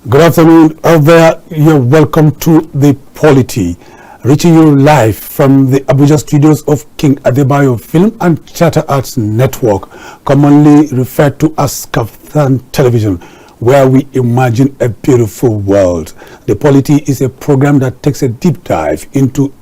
Good afternoon out there. You're welcome to the Polity, reaching you live from the Abuja studios of King Adebayo Film and Theatre Arts Network, commonly referred to as KAFTAN Television, where we imagine a beautiful world. The Polity is a program that takes a deep dive into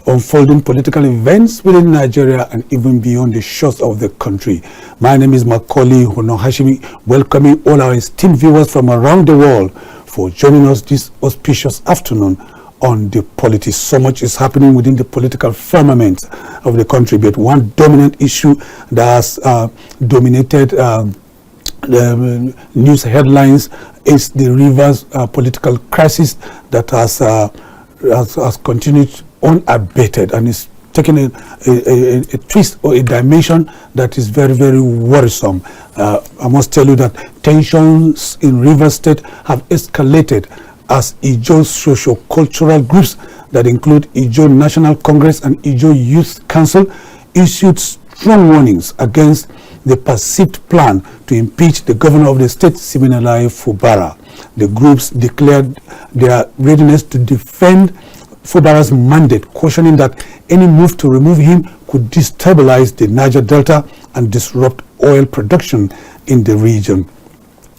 unfolding political events within Nigeria and even beyond the shores of the country. My name is Macauley, Hunohashi, welcoming all our esteemed viewers from around the world for joining us this auspicious afternoon on the Polity. So much is happening within the political firmament of the country, but one dominant issue that has dominated the news headlines is the Rivers political crisis that has continued unabated and is taking a twist or a dimension that is very, very worrisome. I must tell you that tensions in Rivers State have escalated as Ijo socio-cultural groups that include Ijo National Congress and Ijo Youth Council issued strong warnings against the perceived plan to impeach the governor of the state, Siminalayi Fubara. The groups declared their readiness to defend Fubara's mandate, cautioning that any move to remove him could destabilize the Niger Delta and disrupt oil production in the region.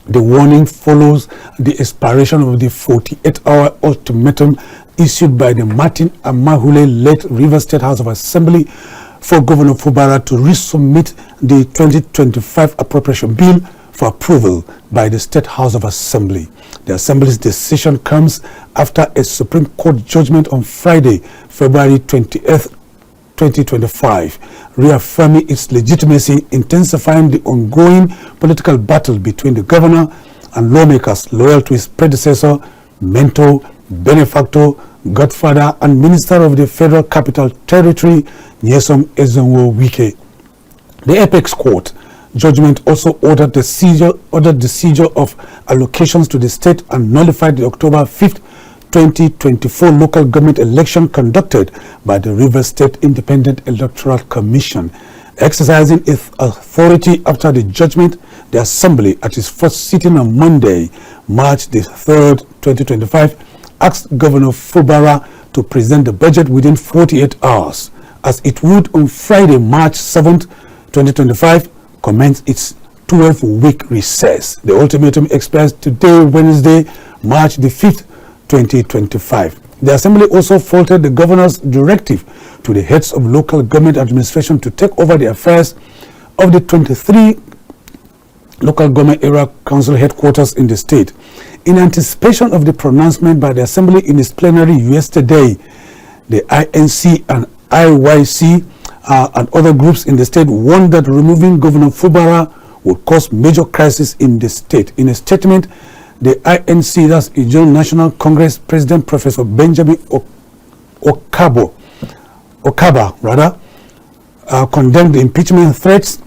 The warning follows the expiration of the 48-hour ultimatum issued by the Martin Amaewhule-led Rivers State House of Assembly for Governor Fubara to resubmit the 2025 appropriation bill for approval by the State House of Assembly. The Assembly's decision comes after a Supreme Court judgment on Friday, February 28th, 2025, reaffirming its legitimacy, intensifying the ongoing political battle between the governor and lawmakers loyal to his predecessor, mentor, benefactor, godfather, and minister of the Federal Capital Territory, Nyesom Ezenwo-Wike. The Apex Court judgment also ordered the seizure of allocations to the state and nullified the October 5th, 2024 local government election conducted by the Rivers State Independent Electoral Commission. Exercising its authority after the judgment, the Assembly, at its first sitting on Monday, March the 3rd, 2025, asked Governor Fubara to present the budget within 48 hours, as it would on Friday, March 7th, 2025, commence its 12-week recess. The ultimatum expires today, Wednesday, March the 5th, 2025. The Assembly also faulted the governor's directive to the heads of local government administration to take over the affairs of the 23 local government area council headquarters in the state. In anticipation of the pronouncement by the Assembly in its plenary yesterday, the INC and IYC and other groups in the state warned that removing Governor Fubara would cause major crisis in the state. In a statement, the INC, that's Ijo National Congress President Professor Benjamin Okaba, condemned the impeachment threats,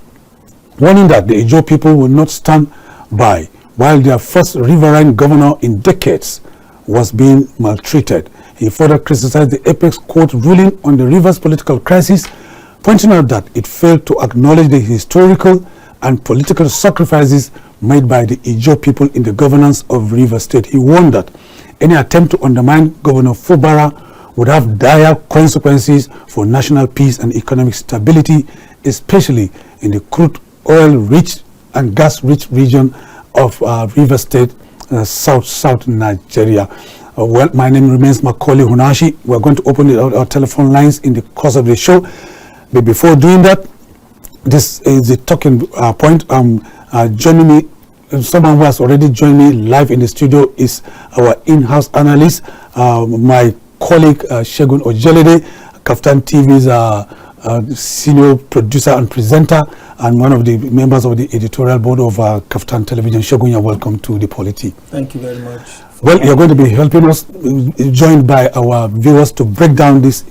warning that the Ijo people will not stand by while their first riverine governor in decades was being maltreated. He further criticized the Apex Court ruling on the Rivers political crisis, pointing out that it failed to acknowledge the historical and political sacrifices made by the Ijo people in the governance of Rivers State. He warned that any attempt to undermine Governor Fubara would have dire consequences for national peace and economic stability, especially in the crude oil-rich and gas-rich region of Rivers State, South Nigeria. Well, my name remains Macauley Hunohashi. We're going to open our telephone lines in the course of the show. But before doing that, this is the talking point. Joining me, someone who has already joined me live in the studio is our in-house analyst, my colleague Segun Ojelade, KAFTANTV's senior producer and presenter, and one of the members of the editorial board of KAFTAN Television. Segun, you're welcome to the Polity. Thank you very much. Well, you're going to be helping us, joined by our viewers, to break down this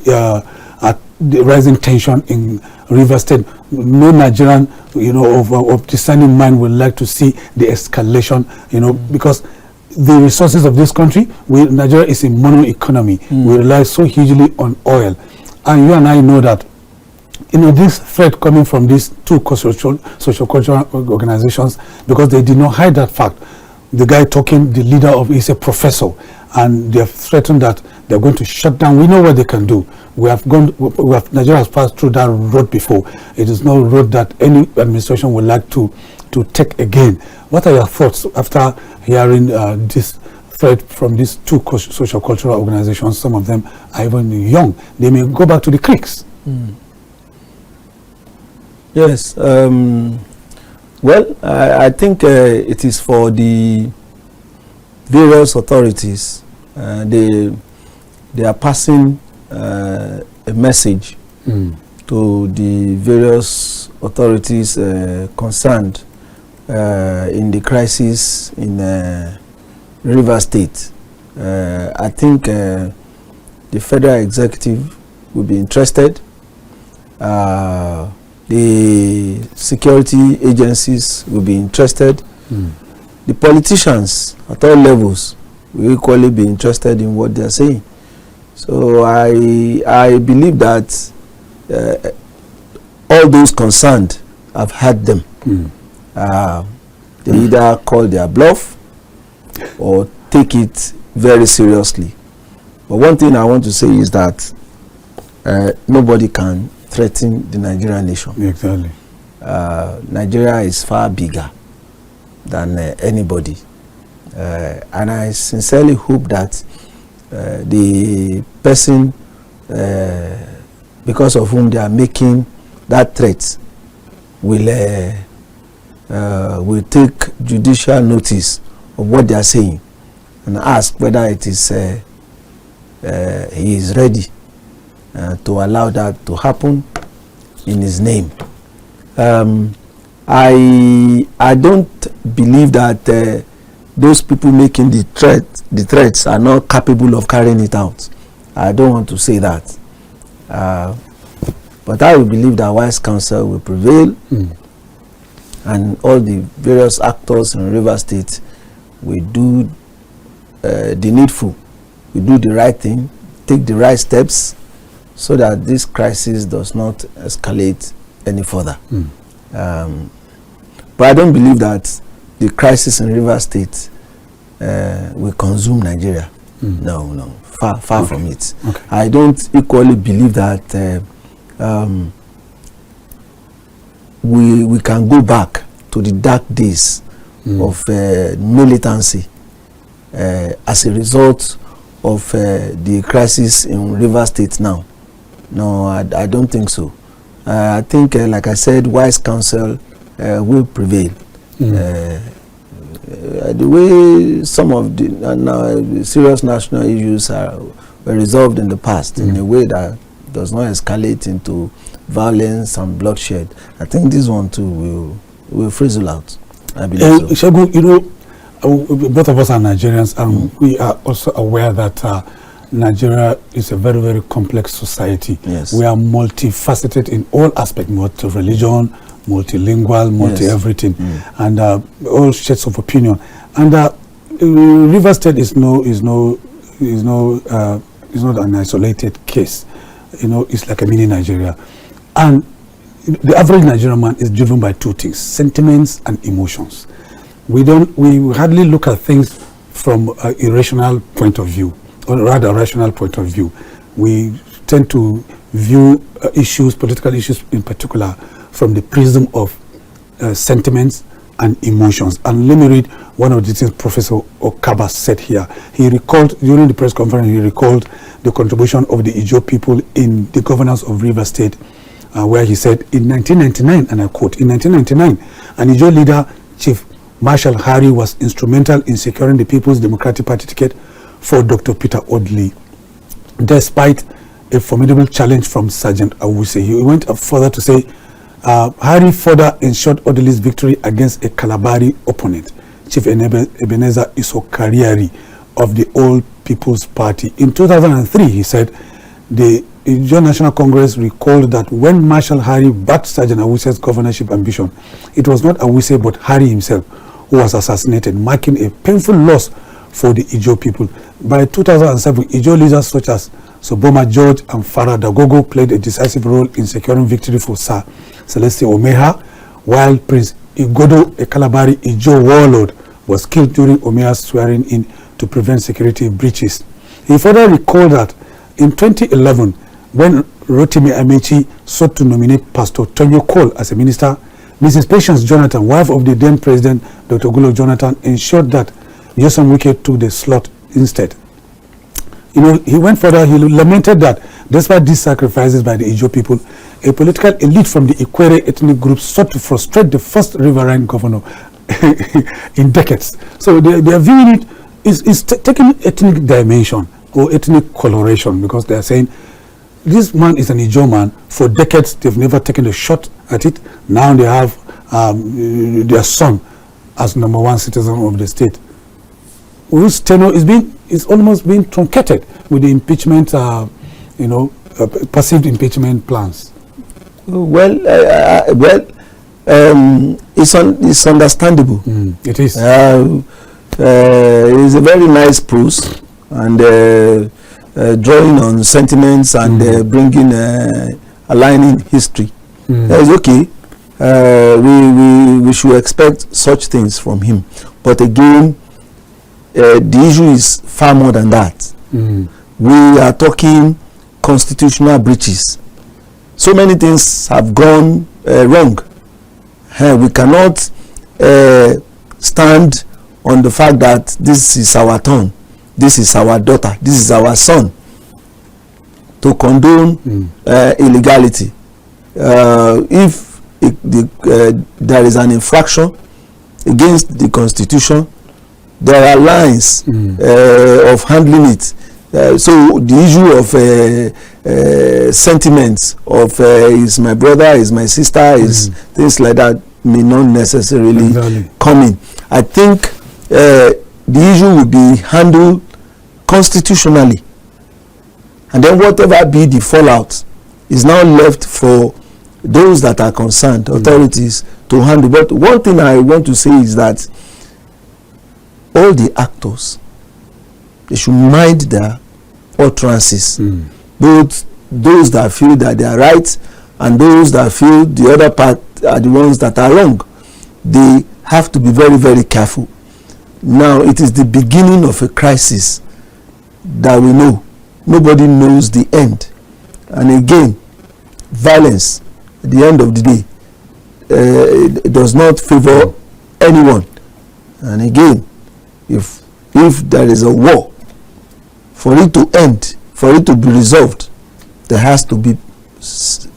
the rising tension in Rivers State. No Nigerian, of discerning mind would like to see the escalation, because the resources of this country, Nigeria is a mono economy. We rely so hugely on oil, and you and I know that. This threat coming from these two social cultural organizations, because they did not hide that fact. the guy talking, the leader of, is a professor, and they have threatened that they're going to shut down. We know what they can do. Nigeria has passed through that road before. It is no road that any administration would like to take again. What are your thoughts after hearing this threat from these two social cultural organizations? Some of them are even young. They may go back to the creeks. Yes. Well, I think it is for the various authorities. They are passing a message to the various authorities concerned in the crisis in River State. I think the federal executive will be interested. The security agencies will be interested. The politicians at all levels will equally be interested in what they are saying. So I believe that all those concerned have heard them. They either call their bluff or take it very seriously. But one thing I want to say is that nobody can threaten the Nigerian nation. Exactly. Nigeria is far bigger than anybody. And I sincerely hope that the person because of whom they are making that threat will take judicial notice of what they are saying and ask whether it is he is ready to allow that to happen in his name. I don't believe that those people making the threats are not capable of carrying it out. I don't want to say that. But I will believe that wise counsel will prevail, and all the various actors in River State will do the needful, will do the right thing, take the right steps, so that this crisis does not escalate any further. But I don't believe that the crisis in River State will consume Nigeria. No, far from it. I don't equally believe that we can go back to the dark days of militancy as a result of the crisis in River State now. No, I don't think so. I think, like I said, wise counsel will prevail. The way some of the serious national issues were resolved in the past in a way that does not escalate into violence and bloodshed, I think this one too will frizzle out. I believe so. Segun, both of us are Nigerians, and we are also aware that Nigeria is a very, very complex society. Yes. We are multifaceted in all aspects, multi-religion, multilingual, multi-everything, and all shades of opinion. And River State is not an isolated case. It's like a mini Nigeria. And the average Nigerian man is driven by two things: sentiments and emotions. We hardly look at things from an irrational point of view, or rather a rational point of view. We tend to view political issues in particular, from the prism of sentiments and emotions. And let me read one of the things Professor Okaba said here. He recalled, during the press conference, the contribution of the Ijaw people in the governance of River State, where he said, in 1999, and I quote, in 1999, an Ijaw leader, Chief Marshal Hari, was instrumental in securing the People's Democratic Party ticket for Dr. Peter Odley, despite a formidable challenge from Sergeant Awuse. He went further to say, Hari further ensured Odley's victory against a Kalabari opponent, Chief Ebenezer Isokariari of the All People's Party. In 2003, he said, the Ijaw National Congress recalled that when Marshal Hari backed Sergeant Awuse's governorship ambition, it was not Awuse but Hari himself who was assassinated, marking a painful loss for the Ijaw people. By 2007, Ijaw leaders such as Soboma George and Farah Dagogo played a decisive role in securing victory for Celeste Omeha, while Prince Igodo, a Kalabari Ijaw warlord, was killed during Omia's swearing in to prevent security breaches. He further recalled that in 2011, when Rotimi Amechi sought to nominate Pastor Tonyo Cole as a minister, Mrs. Patience Jonathan, wife of the then President Dr. Goodluck Jonathan, ensured that Nyesom Wike took the slot instead. You know, he went further. He lamented that despite these sacrifices by the Ijo people, a political elite from the Ikwere ethnic group sought to frustrate the first riverine governor in decades. So they are viewing it is taking ethnic dimension or ethnic coloration, because they are saying this man is an Ijo man. For decades, they've never taken a shot at it. Now they have their son as #1 citizen of the state, whose tenure is almost being truncated with the impeachment, perceived impeachment plans. Well, it's understandable. It is. It's a very nice prose and drawing on sentiments and bringing aligning history. It's okay. We should expect such things from him. But again, the issue is far more than that. We are talking constitutional breaches. So many things have gone wrong. We cannot stand on the fact that this is our turn, this is our daughter, this is our son, to condone illegality. If there is an infraction against the Constitution, there are lines of handling it. So the issue of sentiments of is my brother, is my sister, is things like that may not necessarily come in. I think the issue will be handled constitutionally, and then whatever be the fallout is now left for those that are concerned, authorities, to handle. But one thing I want to say is that all the actors, they should mind their utterances, both those that feel that they are right and those that feel the other part are the ones that are wrong. They have to be very, very careful. Now, it is the beginning of a crisis that we know. Nobody knows the end. And again, violence at the end of the day does not favor anyone. And again, if there is a war, for it to end, for it to be resolved, there has to be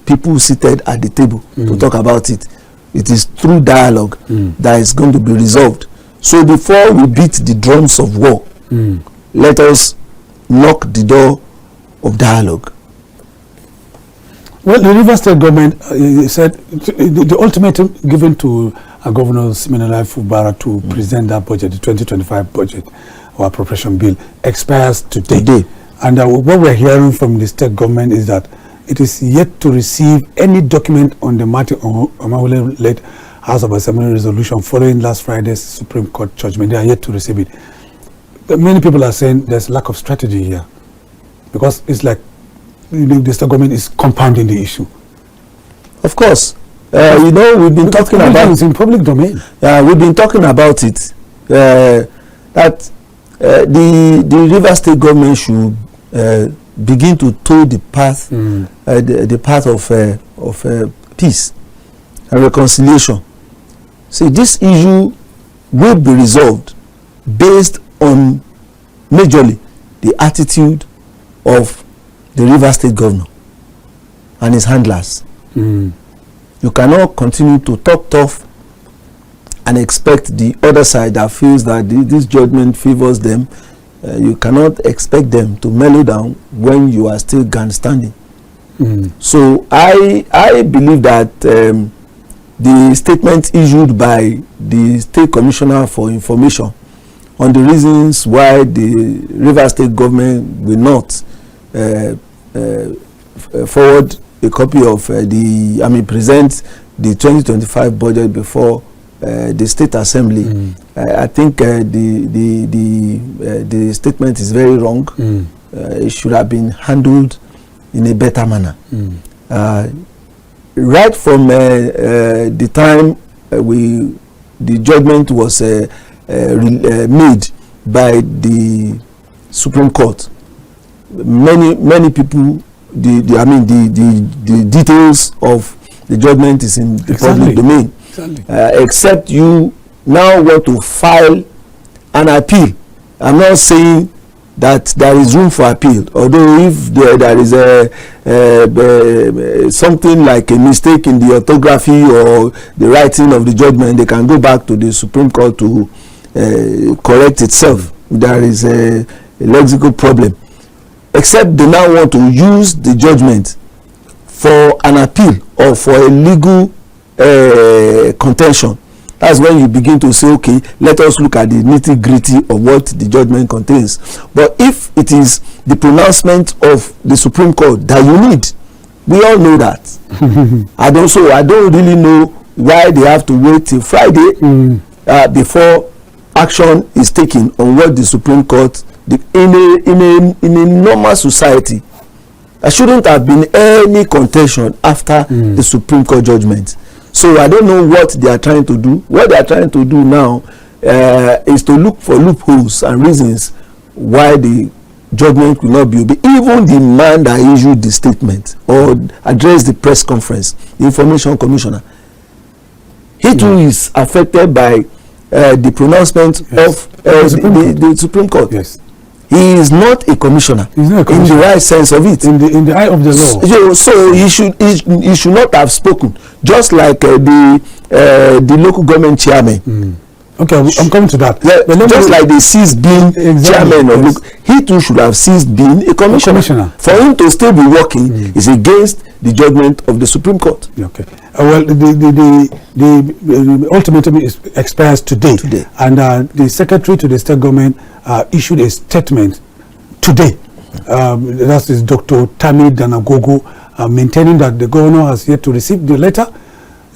people seated at the table to talk about it. It is through dialogue that is going to be resolved. So before we beat the drums of war, let us knock the door of dialogue. Well, the Rivers State government said the ultimatum given to Governor Siminalayi Fubara to present that budget, the 2025 budget or appropriation bill, expires today. And what we're hearing from the state government is that it is yet to receive any document on the Martin Omaole-led House of Assembly resolution following last Friday's Supreme Court judgment. They are yet to receive it. But many people are saying there's lack of strategy here, because it's like the state government is compounding the issue. Of course. We've been talking about it in public domain. We've been talking about it. That the Rivers State government should begin to toe the path, the path of peace and reconciliation. See, this issue will be resolved based on majorly the attitude of the Rivers State governor and his handlers. You cannot continue to talk tough and expect the other side that feels that this judgment favors them. You cannot expect them to mellow down when you are still grandstanding. So I believe that the statement issued by the State Commissioner for Information on the reasons why the Rivers State government will not forward a copy of present the 2025 budget before the State Assembly. I think the statement is very wrong. It should have been handled in a better manner. Right from the time the judgment was made by the Supreme Court. Many people, the details of the judgment is in the public domain. Except you now want to file an appeal. I'm not saying that there is room for appeal, although if there is something like a mistake in the orthography or the writing of the judgment, they can go back to the Supreme Court to correct itself. There is a lexical problem. Except they now want to use the judgment for an appeal or for a legal contention. That's when you begin to say, okay, let us look at the nitty-gritty of what the judgment contains. But if it is the pronouncement of the Supreme Court that you need, we all know that. I don't really know why they have to wait till Friday before action is taken on what the Supreme Court, in a normal society, there shouldn't have been any contention after the Supreme Court judgment. So I don't know what they are trying to do. What they are trying to do now is to look for loopholes and reasons why the judgment will not be obeyed. Even the man that issued the statement or addressed the press conference, the information commissioner, he too is affected by the pronouncement of the Supreme Court. Yes. He is not a commissioner, in the right sense of it. In the eye of the law. So he should not have spoken, just like the local government chairman. Okay, I'm coming to that. Yeah, just like they ceased being chairman of local, he too should have ceased being a commissioner. For him to still be working is against the judgment of the Supreme Court. Okay. Well, the ultimatum expires today. And the secretary to the state government issued a statement today. That is Dr. Tami Danagogo, maintaining that the governor has yet to receive the letter.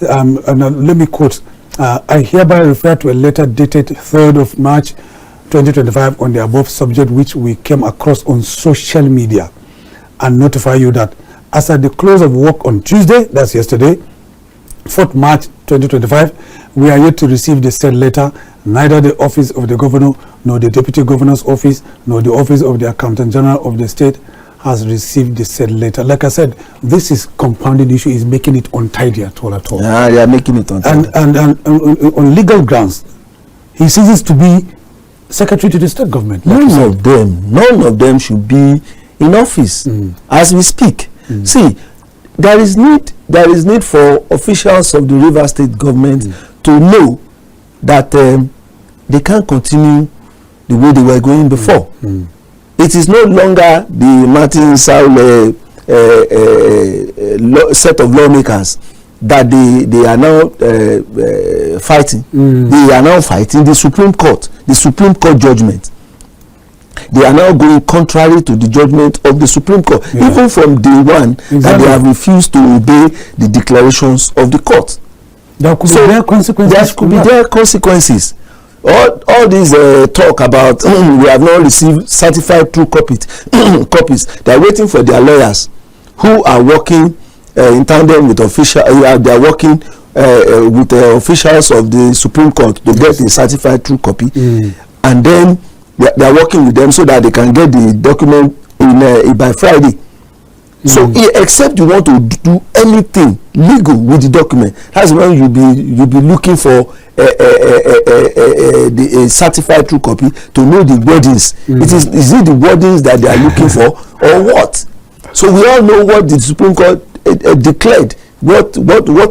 And let me quote, I hereby refer to a letter dated 3rd of March 2025 on the above subject, which we came across on social media, and notify you that as at the close of work on Tuesday, that's yesterday, 4th March 2025, we are yet to receive the said letter. Neither the office of the governor, nor the deputy governor's office, nor the office of the accountant general of the state has received the said letter. Like I said, this is compounding issue, is making it untidy at all. Yeah, they are making it untidy. And on legal grounds, he ceases to be secretary to the state government. Like none of them should be in office as we speak. See, there is need for officials of the River State government to know that they can't continue the way they were going before. It is no longer the Martin Saul set of lawmakers that they are now fighting. They are now fighting the Supreme Court judgment. They are now going contrary to the judgment of the Supreme Court, even from day one, that they have refused to obey the declarations of the court. There could be their consequences. There could be their consequences. All these talk about we have not received certified true copies. They are waiting for their lawyers who are working in tandem with officials. They are working with officials of the Supreme Court to get a certified true copy, and then they are working with them so that they can get the document by Friday. So except you want to do anything legal with the document, that's when you'll be looking for a certified true copy to know the wordings. Is it the wordings that they are looking for or what? So we all know what the Supreme Court declared, what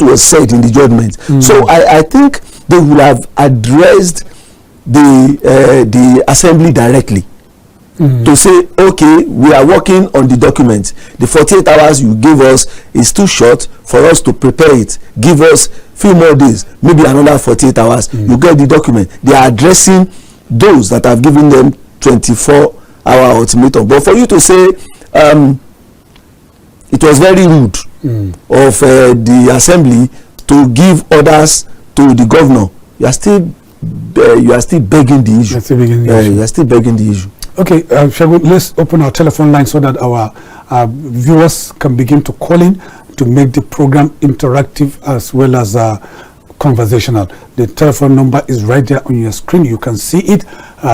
was said in the judgment. So I think they would have addressed the assembly directly. To say, okay, we are working on the document. The 48 hours you give us is too short for us to prepare it. Give us few more days, maybe another 48 hours. You get the document. They are addressing those that have given them 24-hour ultimatum. But for you to say it was very rude of the assembly to give orders to the governor, you are still begging the issue. You are still begging the issue. Okay, Segun, let's open our telephone line so that our viewers can begin to call in to make the program interactive as well as conversational. The telephone number is right there on your screen. You can see it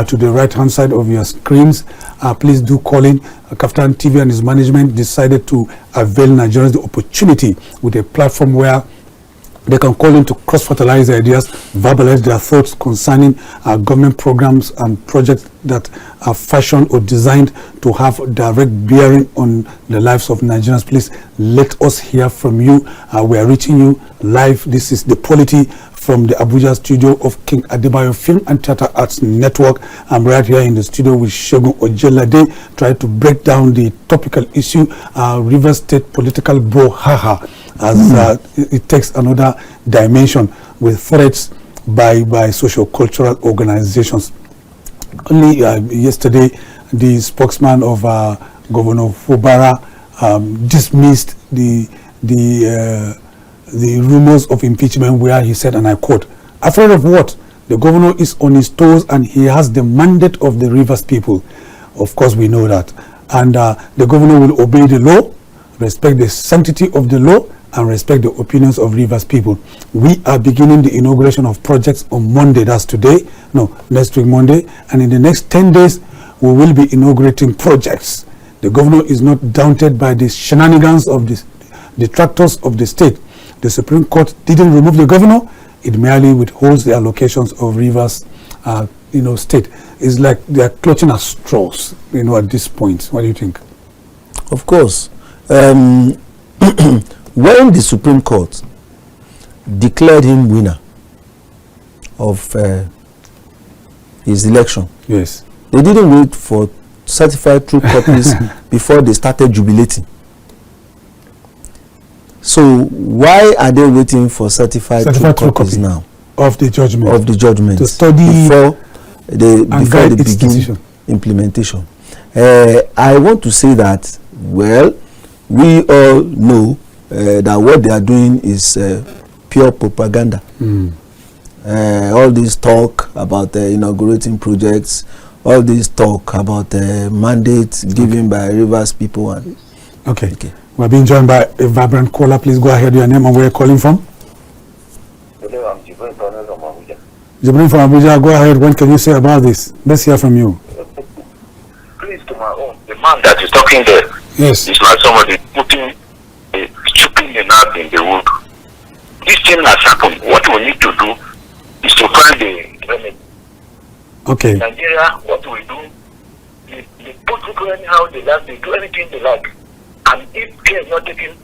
to the right hand side of your screens. Please do call in. KAFTAN TV and his management decided to avail Nigerians the opportunity with a platform where they can call in to cross-fertilize ideas, verbalize their thoughts concerning government programs and projects that are fashioned or designed to have direct bearing on the lives of Nigerians. Please let us hear from you. We are reaching you live. This is the Polity from the Abuja studio of King Adebayo Film and Theatre Arts Network. I'm right here in the studio with Segun Ojelade, trying to break down the topical issue, Rivers State political brouhaha, as it takes another dimension with threats by socio-cultural organizations. Only yesterday, the spokesman of Governor Fubara dismissed the rumors of impeachment, where he said, and I quote, "Afraid of what? The governor is on his toes and he has the mandate of the Rivers people." Of course, we know that. And the governor will obey the law, respect the sanctity of the law, and respect the opinions of Rivers people. We are beginning the inauguration of projects on Monday, that's today, no, next week Monday, and in the next 10 days, we will be inaugurating projects. The governor is not daunted by the shenanigans of the detractors of the state. The Supreme Court didn't remove the governor, it merely withholds the allocations of Rivers state. It's like they're clutching at straws, at this point. What do you think? Of course. When the Supreme Court declared him winner of his election, yes, they didn't wait for certified true copies before they started jubilating. So why are they waiting for certified true copies now of the judgment? Of the judgment to study before they begin decision. Implementation. I want to say that, well, we all know that what they are doing is pure propaganda. All this talk about inaugurating projects, all this talk about mandates given by Rivers people. And okay. We're being joined by a vibrant caller. Please go ahead, your name and where you're calling from. Hello, I'm Jibrin from Abuja. Jibrin from Abuja, go ahead. What can you say about this? Let's hear from you. Please, to my own, the man that is talking there, yes, is like somebody chopping the knot in the wood. This thing has happened. What we need to do is to find the remedy. Okay. In Nigeria, what we do, they put people anyhow they like, they do anything they like. And if care is not taken,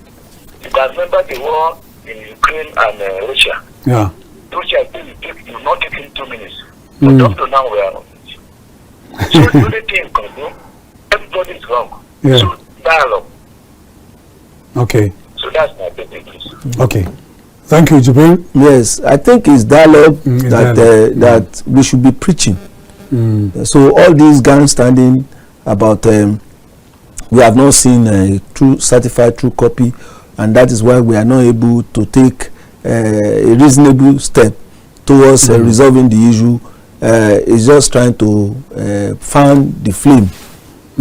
you can remember the war in Ukraine and Russia. Yeah. Russia will not take in 2 minutes. But up to now we are on it. So the only thing you can do, everybody is wrong. Yeah. So dialogue. Okay. So that's my opinion, please. Okay. Thank you, Jibrin. Yes, I think it's dialogue that we should be preaching. So all these grandstanding about we have not seen a true certified true copy, and that is why we are not able to take a reasonable step towards resolving the issue. Is just trying to fan the flame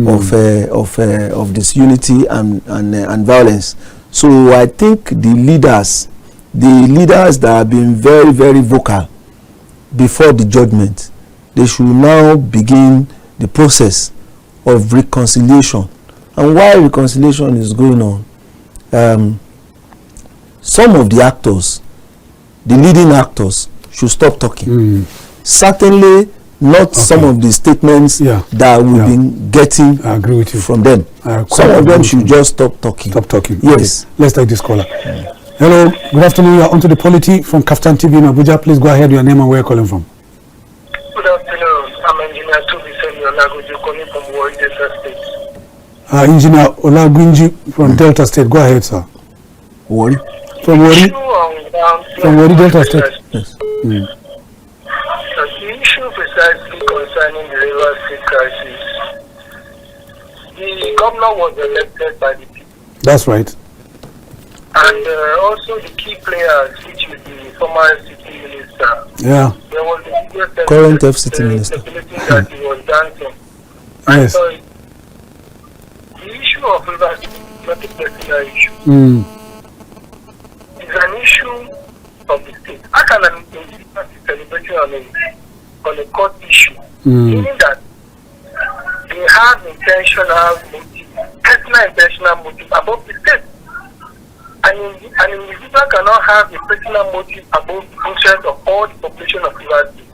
of disunity and violence. So I think the leaders that have been very, very vocal before the judgment, they should now begin the process of reconciliation. And while reconciliation is going on, some of the actors, the leading actors, should stop talking. Certainly not some of the statements that we've been getting from them. Some of them should just stop talking. Stop talking. Yes. Okay. Let's take this caller. Hello, good afternoon. You are onto the Polity from KAFTANTV in Abuja. Please go ahead, your name and where you're calling from. Good afternoon. I'm Engineer Olagunji calling from Wari, Delta State. Engineer Olagunji from Delta State. Go ahead, sir. Wari? From Wari? From Wari, Delta State. Yes. The issue precisely concerning the Rivers State crisis, the governor was elected by the people. That's right. And also the key players, which is the former FCT minister. Yeah. There was the current FCT minister. That he was dancing. Yes. So the issue of Rivers is not a particular issue. It's an issue of the state. How can an individual be celebrating on a court issue? Meaning that they have intentional motive, personal intentional motive above the state. An individual cannot have a personal motive above the interest of all the population of Rivers State.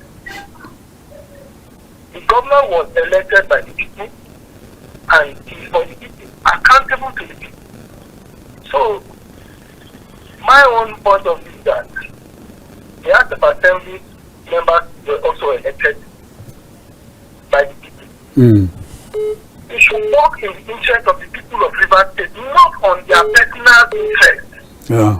The governor was elected by the people and he is for the people, accountable to the people. So, my own point of view is that the House of Assembly members were also elected by the people. They should work in the interest of the people of Rivers State, not on their personal interest. Yeah.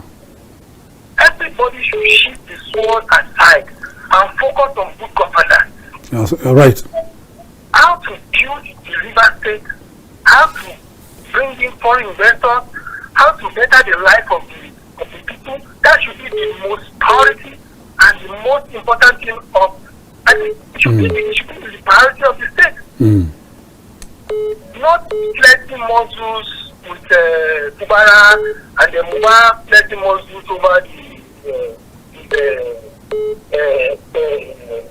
Everybody should shift the sword aside and focus on good governance. Yes, right. How to build the Rivers State, how to bring in foreign investors, how to better the life of the people. That should be the most priority and the most important thing of. I think it should be the priority of the state. Not flexing muscles with Fubara and the Mubara flexing muscles over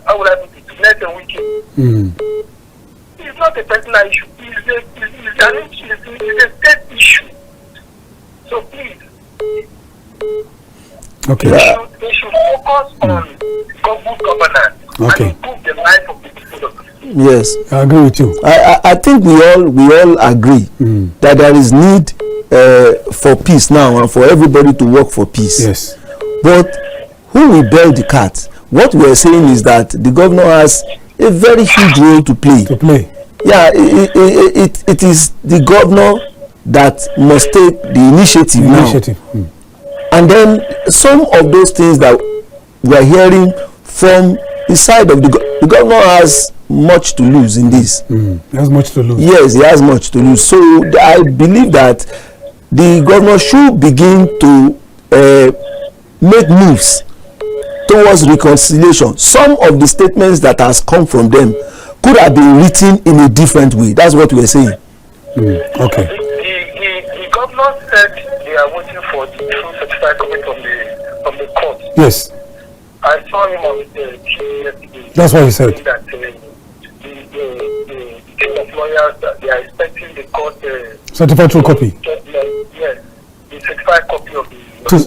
how would I put it, net and wicked. It's not a personal issue. It's a state issue. So please, okay. They should focus on good governance and improve the life of the people of the state. Yes, I agree with you. I think we all agree that there is need for peace now and for everybody to work for peace. Yes. But who will bail the cat? What we are saying is that the governor has a very huge role to play. Yeah, it is the governor that must take the initiative now. And then some of those things that we are hearing from the side of the governor has much to lose in this. He has much to lose. Yes, he has much to lose. So I believe that the governor should begin to make moves towards reconciliation. Some of the statements that has come from them could have been written in a different way. That's what we are saying. Okay. The governor said they are waiting for the true certified copy from the court. Yes. I saw him on the TV yesterday. That's what he said. That the team of lawyers that they are expecting the court certified true copy. Yes, the certified copy of the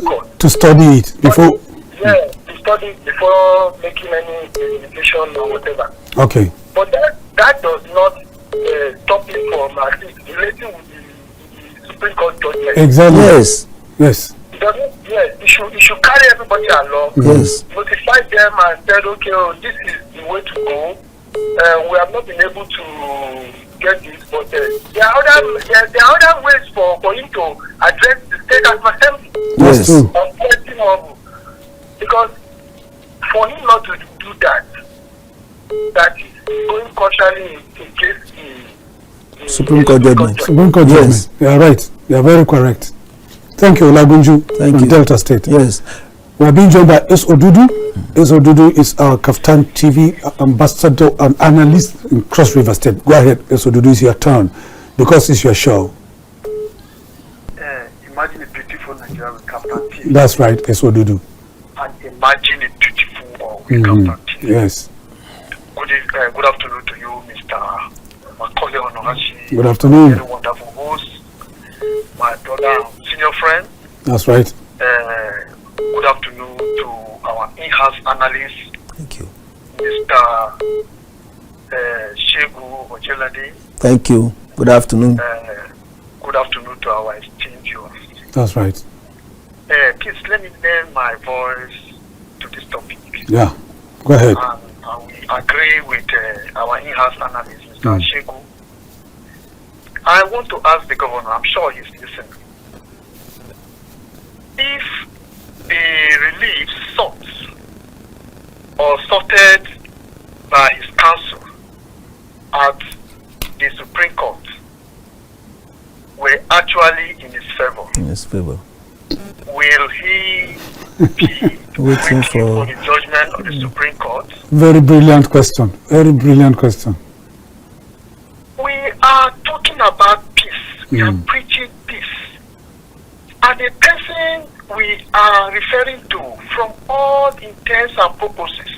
court. To study it before. To study it before making any decision or whatever. Okay. But that does not stop him from at least relating with the Supreme Court judgment. Exactly. Yes. Yes, you should carry everybody along. Yes. Notify them and tell, okay, this is the way to go. We have not been able to get this, but there are other ways for him to address the state assembly. Yes. Because for him not to do that, that is going contrary against the Supreme Court judgment. Supreme Court judgment. You are right. You are very correct. Thank you, Olagunju. Thank you. Delta State. Yes. We are being joined by S. Odudu. S. Odudu is our KAFTANTV ambassador and analyst in Cross River State. Go ahead, S. Odudu, it's your turn because it's your show. Imagine a beautiful Nigeria with KAFTANTV. That's right, S. Odudu. And imagine a beautiful world with KAFTANTV. Yes. Good afternoon to you, Mr. Macauley Hunohashi. Good afternoon. Very wonderful host. My brother, senior friend. That's right. Good afternoon to our in-house analyst. Thank you. Mr. Segun Ojelade. Thank you. Good afternoon. Good afternoon to our esteemed viewers. That's right. Please let me lend my voice to this topic. Yeah. Go ahead. And we agree with our in-house analyst, Mr. Segun. I want to ask the governor, I'm sure he's listening. If the relief sought or sorted by his counsel at the Supreme Court were actually in his favor, will he be waiting for the judgment of the Supreme Court? Very brilliant question. Very brilliant question. We are talking about peace. We are preaching peace. And a person we are referring to, from all intents and purposes,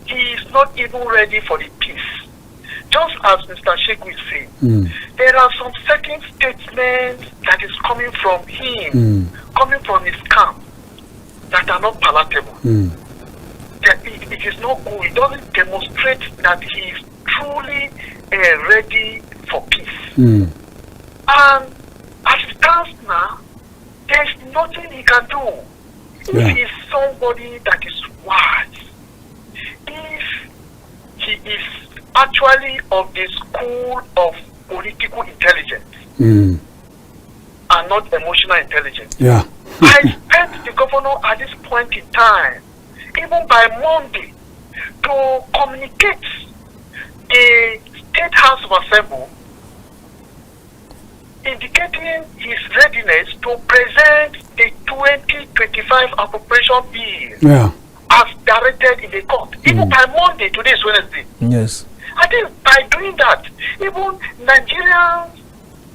he is not even ready for the peace. Just as Mr. Segun is saying, there are some certain statements that is coming from him, coming from his camp, that are not palatable. That it is not good. It doesn't demonstrate that he is truly ready for peace. And as it stands now, there is nothing he can do. If he is somebody that is wise, if he is actually of the school of political intelligence and not emotional intelligence, I expect the governor at this point in time, even by Monday, to communicate the State House of Assembly, indicating his readiness to present the 2025 appropriation bill as directed in the court. Even by Monday, today is Wednesday. Yes. I think by doing that, even Nigerians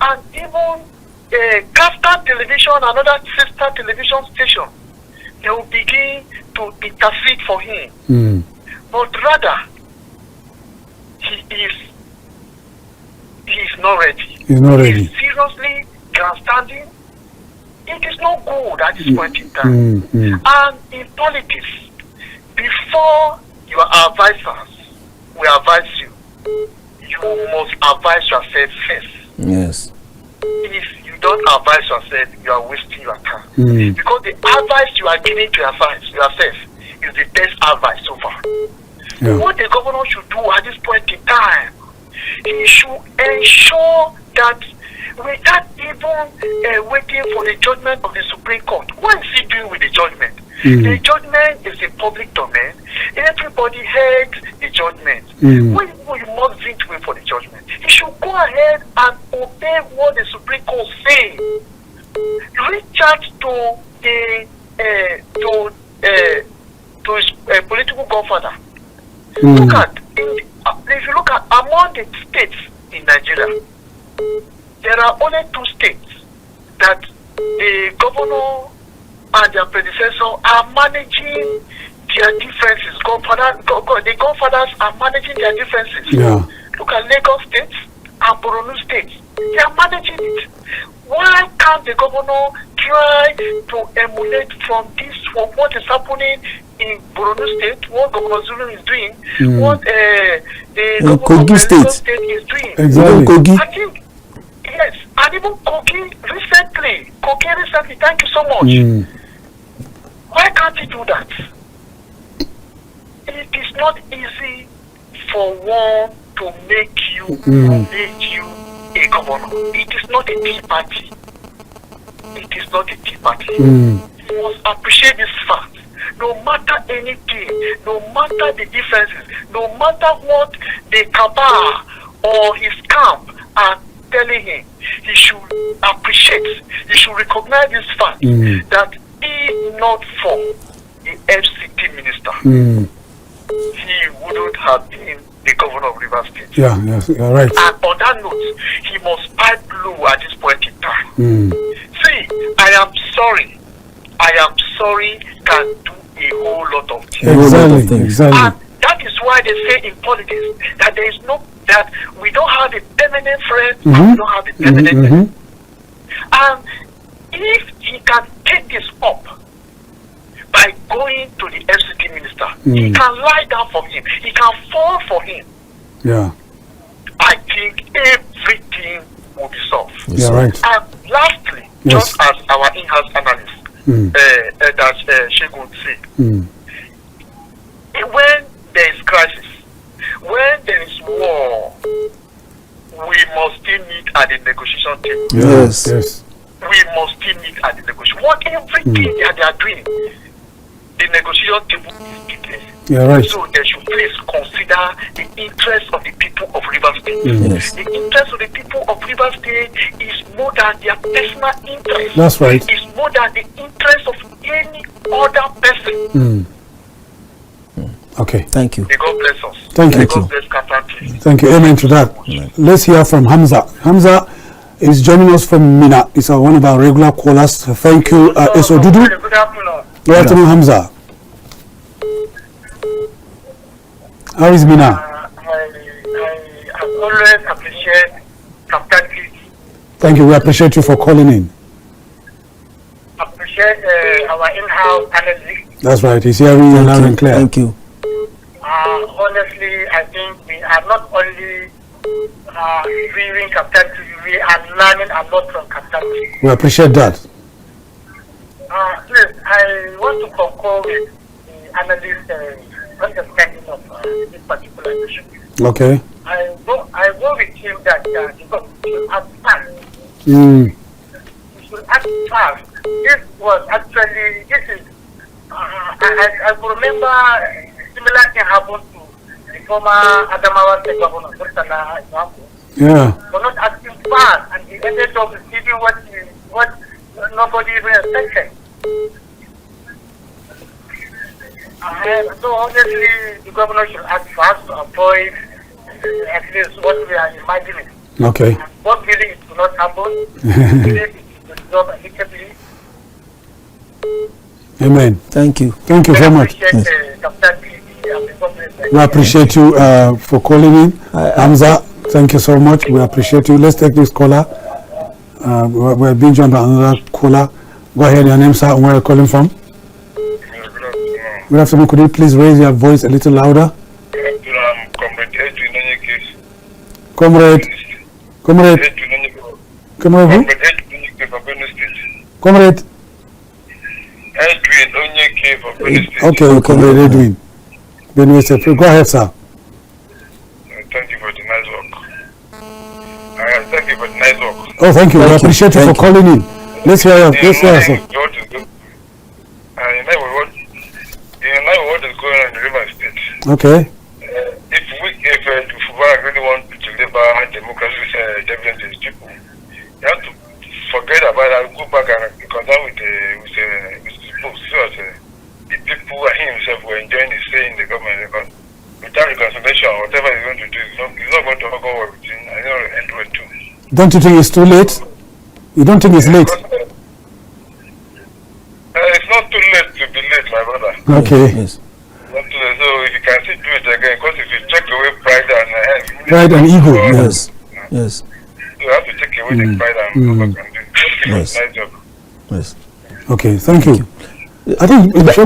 and even KAFTAN television and other sister television stations, they will begin to intercede for him. But rather, he is not ready. He's not ready. He's seriously grandstanding. It is not good at this point in time. And in politics, before your advisors will advise you, you must advise yourself first. Yes. If you don't advise yourself, you are wasting your time. Because the advice you are giving to yourself is the best advice so far. What the governor should do at this point in time, he should ensure that without even waiting for the judgment of the Supreme Court, what is he doing with the judgment? The judgment is a public domain. Everybody heard the judgment. You must wait for the judgment. He should go ahead and obey what the Supreme Court says. Reach out to his political godfather. Look at, if you look at among the states in Nigeria, there are only 2 states that the governor and their predecessor are managing their differences. The godfathers are managing their differences. Look at Lagos State and Borno State. They are managing it. Why can't the governor try to emulate from what is happening in Borno State, what Governor Zulu is doing, what the governor of Lagos State is doing? Exactly. I think, yes, and even Kogi recently, thank you so much. Why can't he do that? It is not easy for one to make you a governor. It is not a tea party. It is not a tea party. You must appreciate this fact. No matter anything, no matter the differences, no matter what the cabal or his camp are telling him, he should appreciate, he should recognize this fact that if not for the FCT minister, he wouldn't have been the governor of Rivers State. Yes, you're right. And on that note, he must pipe low at this point in time. See, I am sorry can do a whole lot of things. Exactly. And that is why they say in politics that there is that we don't have a permanent friend and we don't have a permanent enemy. And if he can take this up by going to the FCT minister, he can lie down for him, he can fall for him. I think everything will be solved. Right. And lastly, just as our in-house analyst, that Segun said, when there is crisis, when there is war, we must still meet at the negotiation table. Yes. We must still meet at the negotiation. What everything that they are doing, the negotiation table is detailed. Right. So they should please consider the interest of the people of Rivers State. The interest of the people of Rivers State is more than their personal interest. That's right. It's more than the interest of any other person. Okay. Thank you. May God bless us. Thank you. May God bless KAFTAN TV. Thank you. Amen to that. Let's hear from Hamza. Hamza, is joining us from Mina. It's one of our regular callers. Thank you, Esodudu. Good afternoon. Good afternoon, Hamza. How is Mina? I always appreciate KAFTANTV. Thank you. We appreciate you for calling in. Appreciate our in-house analyst. That's right. He's hearing you loud and clear. Thank you. Honestly, I think we are not only viewing KAFTANTV, we are learning a lot from KAFTANTV. We appreciate that. Yes, I want to concur with the analyst understanding of this particular issue. Okay. I go with him that the government should act fast. Mm. We should act fast. This is, I could remember similar thing happened to the former Adamawa State Governor, Murtala Imamu. Yeah. For not acting fast, and he ended up receiving what nobody even expected. So honestly, the governor should act fast to avoid at least what we are imagining. Okay. God willing, it will not happen. It will resolve amicably. Amen. Thank you. Thank you very much. We appreciate you for calling in. Hamza, thank you so much. We appreciate you. Let's take this caller. We're being joined by another caller. Go ahead, your name, sir, and where you're calling from. Good afternoon. Could you please raise your voice a little louder? Comrade who? Comrade. Okay, Comrade Edwin. Benue State. Go ahead, sir. Thank you for the nice work. Thank you for the nice work. Oh, thank you. We appreciate you for calling in. Let's hear you. Let's hear you. What is going on in River State? Okay. If Fubara really want to deliver democracy dividend to his people, you have to forget about that. Go back and concern with the books. So the people and himself were enjoying his stay in the government because without reconciliation, whatever he's going to do, he's not going to work over with him. I know end well too. Don't you think it's too late? You don't think it's late? It's not too late to be late, my brother. Okay. Yes. Not too late. So if you can still do it again, because if you take away pride and Pride and ego. Yes. Yes. You have to take away the pride and go back and do it. Yes. Nice job. Yes. Okay, thank you. I think That's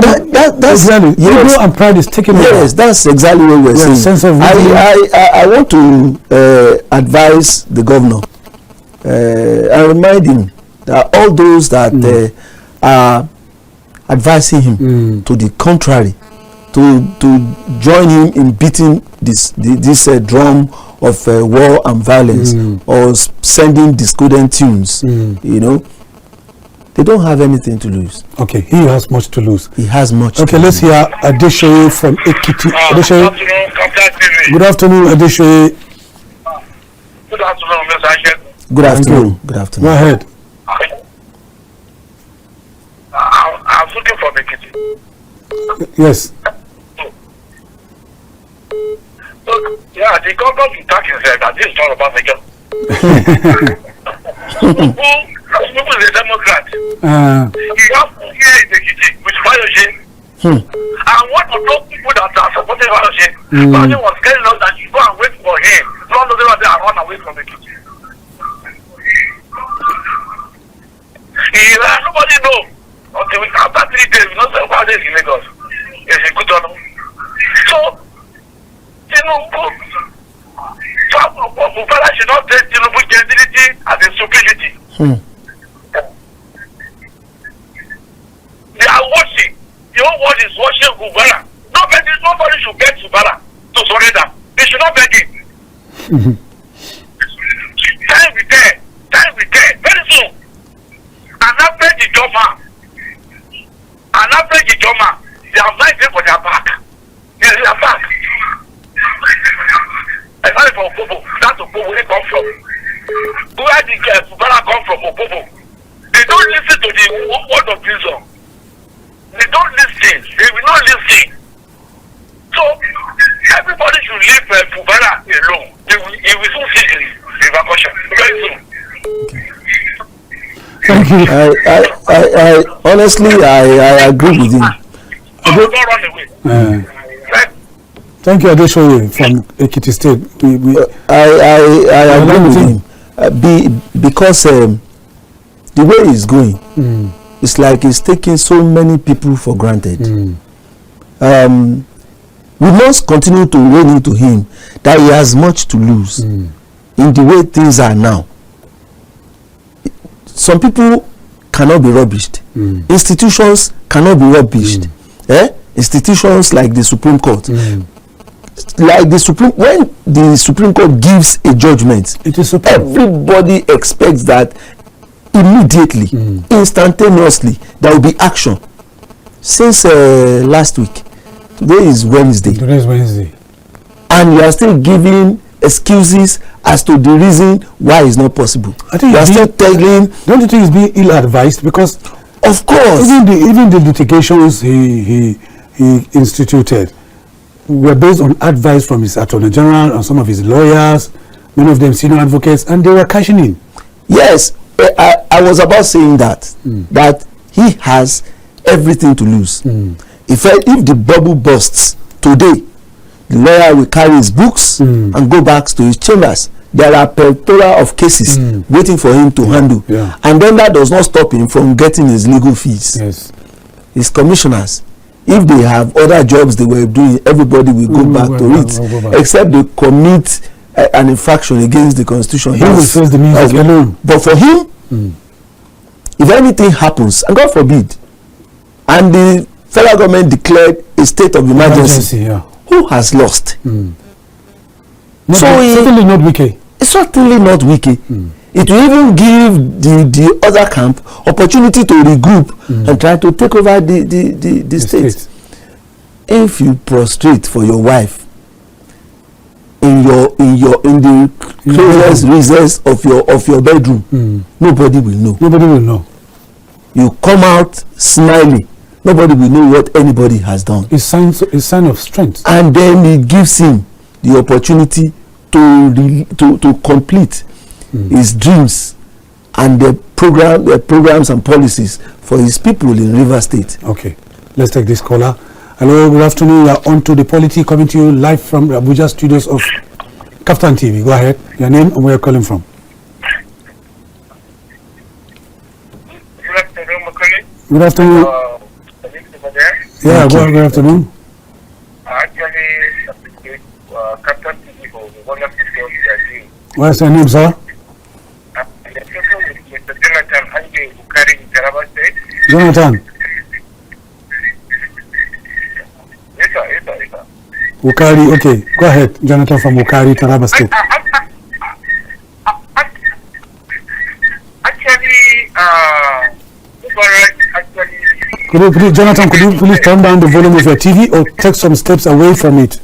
exactly. yes. Ego and pride is taken over. Yes, that's exactly what we're saying. Sense of I want to advise the governor and remind him that all those that are advising him to the contrary, to join him in beating this drum of war and violence or sending discordant tunes, you know, they don't have anything to lose. Okay, he has much to lose. He has much. Okay, let's hear Adeshoye from Ekiti. Adeshoye. Good afternoon, Adeshoye. Good afternoon, Mr. Ashed. Good afternoon. Good afternoon. Go ahead. I'm looking for Ekiti. Yes. So, yeah, the government is talking that this is not about the Tinubu is a Democrat. You have here in Ekiti with Fayose. And one of those people that are supporting Fayose, Fayose was telling us that you go and wait for him. None of them are there and run away from Ekiti. Nobody knows. Until after 3 days, we don't say 5 days in Lagos. It's a good one. So, Tinubu, Fubara should not take Tinubu gentility as a stupidity. They are watching. The whole world is watching Fubara. Nobody should beg Fubara to surrender. They should not beg him. Time will tell. Very soon. And after the Joma, they are fighting for their back. They are their back. And not from Opobo. That's Opobo where they come from. Where the Fubara come from, Opobo. They don't listen to the word of wisdom. They don't listen. They will not listen. So, everybody should leave Fubara alone. He will soon see the repercussion. Very soon. Thank you. I honestly, I agree with him. Don't run away. Thank you, Adeshoye from Ekiti State. I agree with him. Because the way he's going, it's like he's taking so many people for granted. We must continue to rein into him that he has much to lose in the way things are now. Some people cannot be rubbished. Institutions cannot be rubbished. Institutions like the Supreme Court. Like when the Supreme Court gives a judgment, everybody expects that immediately, instantaneously, there will be action. Since last week, today is Wednesday. And you are still giving excuses as to the reason why it's not possible. I think you are still telling. Don't you think it's being ill-advised? Because of course, even the litigations he instituted were based on advice from his Attorney General and some of his lawyers, many of them senior advocates, and they were cashing in. Yes, I was about saying that he has everything to lose. If the bubble bursts today, the lawyer will carry his books and go back to his chambers. There are plethora of cases waiting for him to handle, and then that does not stop him from getting his legal fees. Yes, his commissioners, if they have other jobs they were doing, everybody will go back to it, except they commit an infraction against the constitution. He will face the music alone. But for him, if anything happens, and God forbid, and the federal government declared a state of emergency, who has lost? Certainly not Wike. It's certainly not Wike. It will even give the other camp opportunity to regroup and try to take over the state. If you prostrate for your wife in the closest recess of your bedroom, nobody will know. Nobody will know. You come out smiling. Nobody will know what anybody has done. It's sign of strength. And then it gives him the opportunity to complete his dreams and the programs and policies for his people in River State. Okay, let's take this caller. Hello, good afternoon. We are on to the Polity, coming to you live from the Abuja studios of KAFTANTV. Go ahead. Your name and where you're calling from. Good afternoon, Macauley. Good afternoon. Yeah, good afternoon. Actually, KAFTANTV for the wonderful job you are doing. What's your name, sir? Mr. Jonathan Ange Bukari in Taraba State. Jonathan. Yes, sir. Bukari, okay. Go ahead. Jonathan from Bukari, Taraba State. Jonathan, could you please turn down the volume of your TV or take some steps away from it?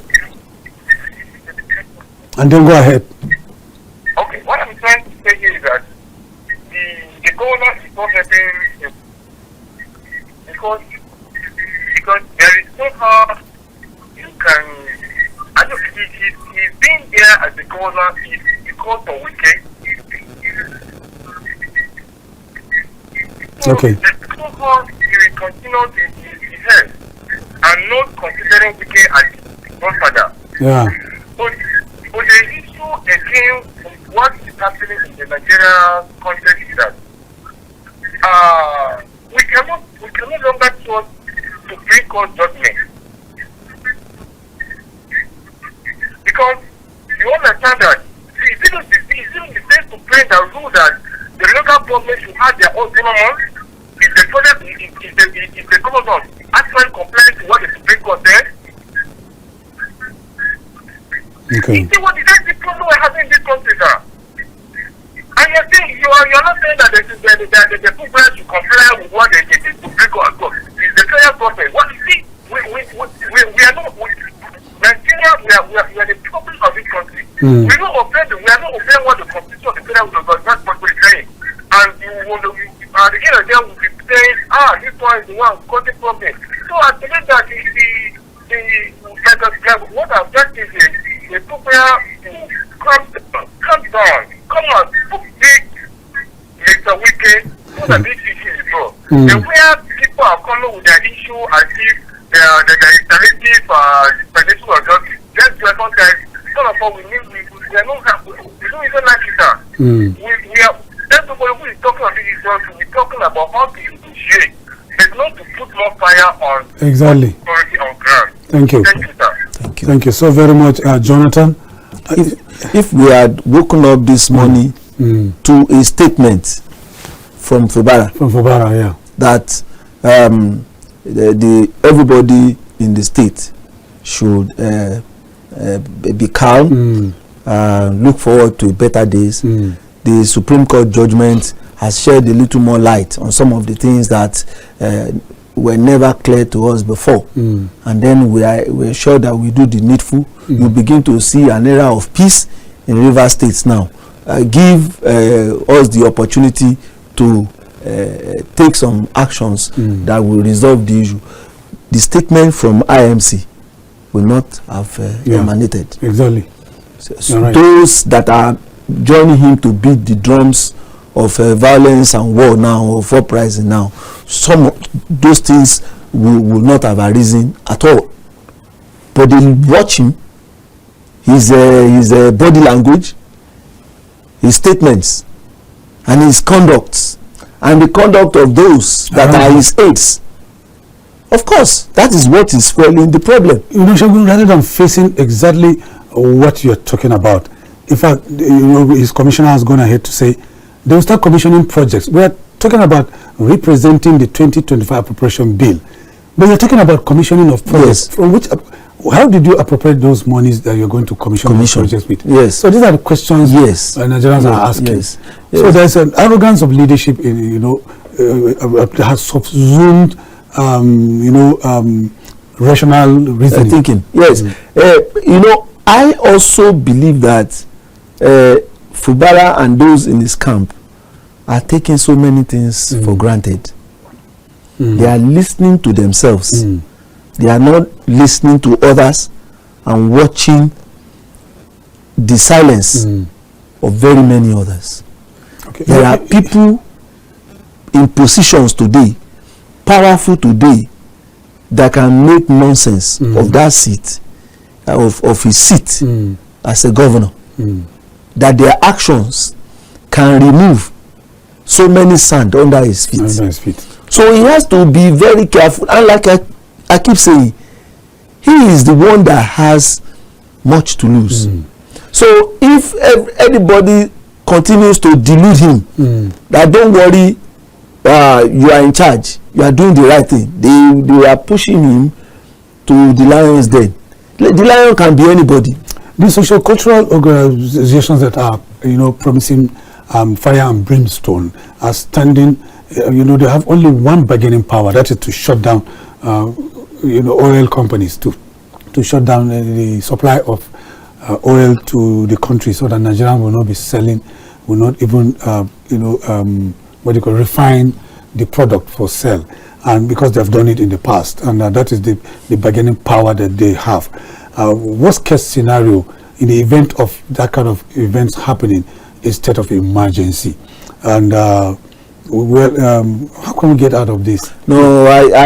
And then go ahead. Okay, what I'm trying to say here is that the governor is not helping because there is no how you can. I know he's been there as the governor is because of Wike. So okay. there's no how he will continue to be held and not considering Wike as godfather. Yeah. But the issue again, what is happening in the Nigeria context is that we cannot longer trust Supreme Court judgment, because you understand that it's even the same Supreme that rule that the local government should have their own government. If the government actually complies to what the Supreme Court said. Okay. You see what is that the problem we're having in this country, sir? And you're not saying that the people should comply with what the Supreme Court is the federal government. What you see, we are not Nigeria. We are the problem of this country. We are not obeying what the Constitution of the federal government is saying. And at the end of the day, we'll be saying, this one is the one causing problem. So I believe that what I've just is the people come down, come on, big Mr. Wike, that this issue is before. The way people are coming with their issue as if there is alternative financial or justice. Just like one guy, some of us we are not we don't even like it. We are everybody who is talking on this issue to be talking about how to negotiate. There's not to put more fire on exactly on ground. Thank you. Thank you, sir. Thank you so very much, Jonathan. If we had woken up this morning to a statement from Fubara, yeah, that everybody in the state should be calm, look forward to better days. The Supreme Court judgment has shed a little more light on some of the things that were never clear to us before, and then we're sure that we do the needful. You begin to see an era of peace in River States now. Give us the opportunity to take some actions that will resolve the issue. The statement from IMC will not have emanated. Exactly. So right. Those that are joining him to beat the drums of violence and war now, of uprising now, some of those things will not have arisen at all. But they watch him, his body language, his statements, and his conducts, and the conduct of those that are his aides. Of course, that is what is fueling the problem. You know, Segun, rather than facing exactly what you're talking about, in fact, his commissioner has gone ahead to say they will start commissioning projects. We are talking about representing the 2025 appropriation bill, but you're talking about commissioning of projects. Yes. From which, how did you appropriate those monies that you're going to commission projects with? Yes. So these are the questions Nigerians are asking. Yes. Yes. So there's an arrogance of leadership, has subsumed, rational reasoning. Thinking. Yes. I also believe that Fubara and those in his camp are taking so many things for granted. They are listening to themselves. They are not listening to others and watching the silence of very many others. Okay. There are people in positions today, powerful today, that can make nonsense of that seat, of his seat as a governor. That their actions can remove so many sand under his feet. So he has to be very careful. And like I keep saying, he is the one that has much to lose. So if anybody continues to delude him, that don't worry, you are in charge, you are doing the right thing, they are pushing him to the lion's den. The lion can be anybody. The social cultural organizations that are, promising fire and brimstone are standing. They have only one bargaining power. That is to shut down, oil companies, to shut down the supply of oil to the country, so that Nigeria will not be selling, will not even, refine the product for sale. And because they have done it in the past, and that is the bargaining power that they have. Worst case scenario, in the event of that kind of events happening, is state of emergency. And how can we get out of this? No, I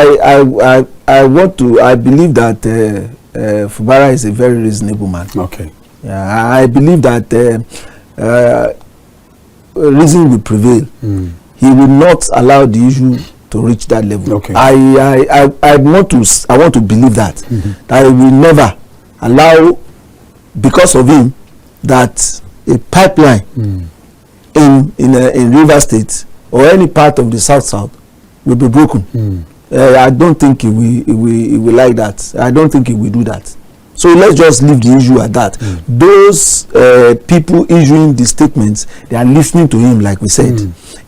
believe that Fubara is a very reasonable man. Okay. Yeah, I believe that reason will prevail. He will not allow the issue to reach that level. Okay. I want to believe that that he will never allow, because of him, that a pipeline in River State or any part of the South will be broken. I don't think he will like that. I don't think he will do that. So let's just leave the issue at that. Those people issuing the statements, they are listening to him, like we said.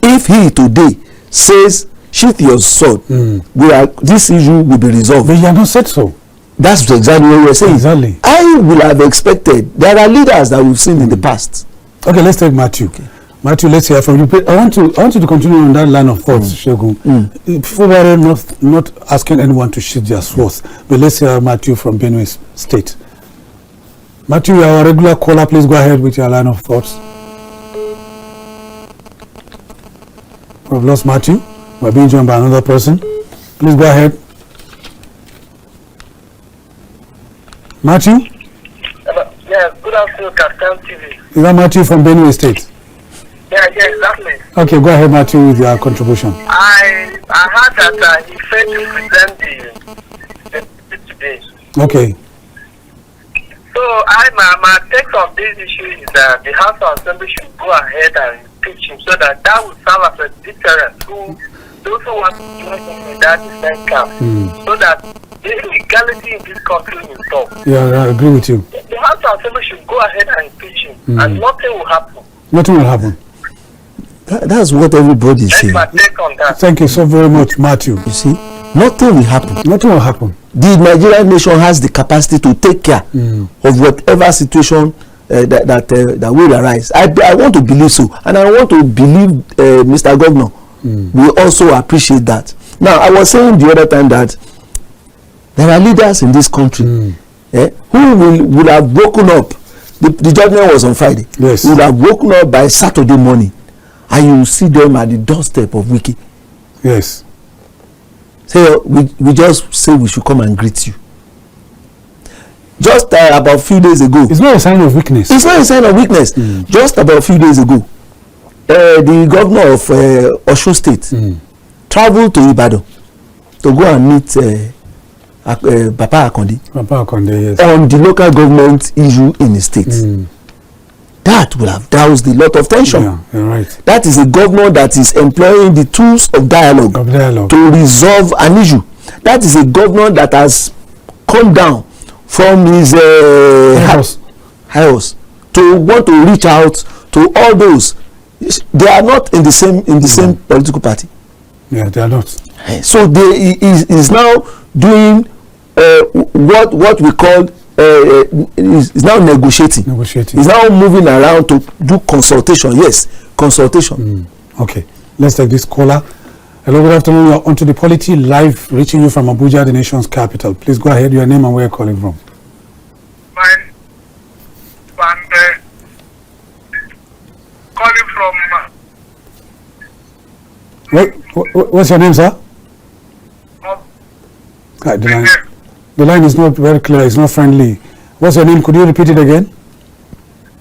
If he today says, sheath your sword, this issue will be resolved. But you have not said so. That's exactly what we're saying. Exactly. I will have expected. There are leaders that we've seen in the past. Okay, let's take Matthew. Okay. Matthew, let's hear from you. I want you to continue on that line of thoughts, Segun. Fubara not asking anyone to sheath their swords, but let's hear Matthew from Benue State. Matthew, you are a regular caller. Please go ahead with your line of thoughts. We've lost Matthew. We're being joined by another person. Please go ahead. Matthew? Yes, good afternoon, KAFTANTV. Is that Matthew from Benue State? Yeah, exactly. Okay, go ahead, Matthew, with your contribution. I heard that he failed to present the today. Okay. So my take on this issue is that the House of Assembly should go ahead and impeach him so that will serve as a deterrent to those who want to join him in that defense camp, so that the illegality in this country will stop. Yeah, I agree with you. The House of Assembly should go ahead and impeach him, and nothing will happen. Nothing will happen. That's what everybody is saying. That's my take on that. Thank you so very much, Matthew. You see, nothing will happen. Nothing will happen. The Nigerian nation has the capacity to take care of whatever situation that will arise. I want to believe so, and I want to believe Mr. Governor will also appreciate that. Now, I was saying the other time that there are leaders in this country who will have woken up. The judgment was on Friday. Yes. Will have woken up by Saturday morning, and you will see them at the doorstep of Wiki. Yes. So we just say we should come and greet you. Just about a few days ago. It's not a sign of weakness. It's not a sign of weakness. Just about a few days ago, the governor of Osun State traveled to Ibadan to go and meet Papa Akonde, yes. on the local government issue in the state. That will have doused a lot of tension. Yeah, you're right. That is a governor that is employing the tools of dialogue to resolve an issue. That is a governor that has come down from his house to want to reach out to all those. They are not in the same political party. Yeah, they are not. So he is now doing what we call is now negotiating. He's now moving around to do consultation. Yes, consultation. Okay, let's take this caller. Hello, good afternoon. You're on to the Polity live, reaching you from Abuja, the nation's capital. Please go ahead. Your name and where you're calling from. Calling from. What's your name, sir? The line is not very clear. It's not friendly. What's your name? Could you repeat it again?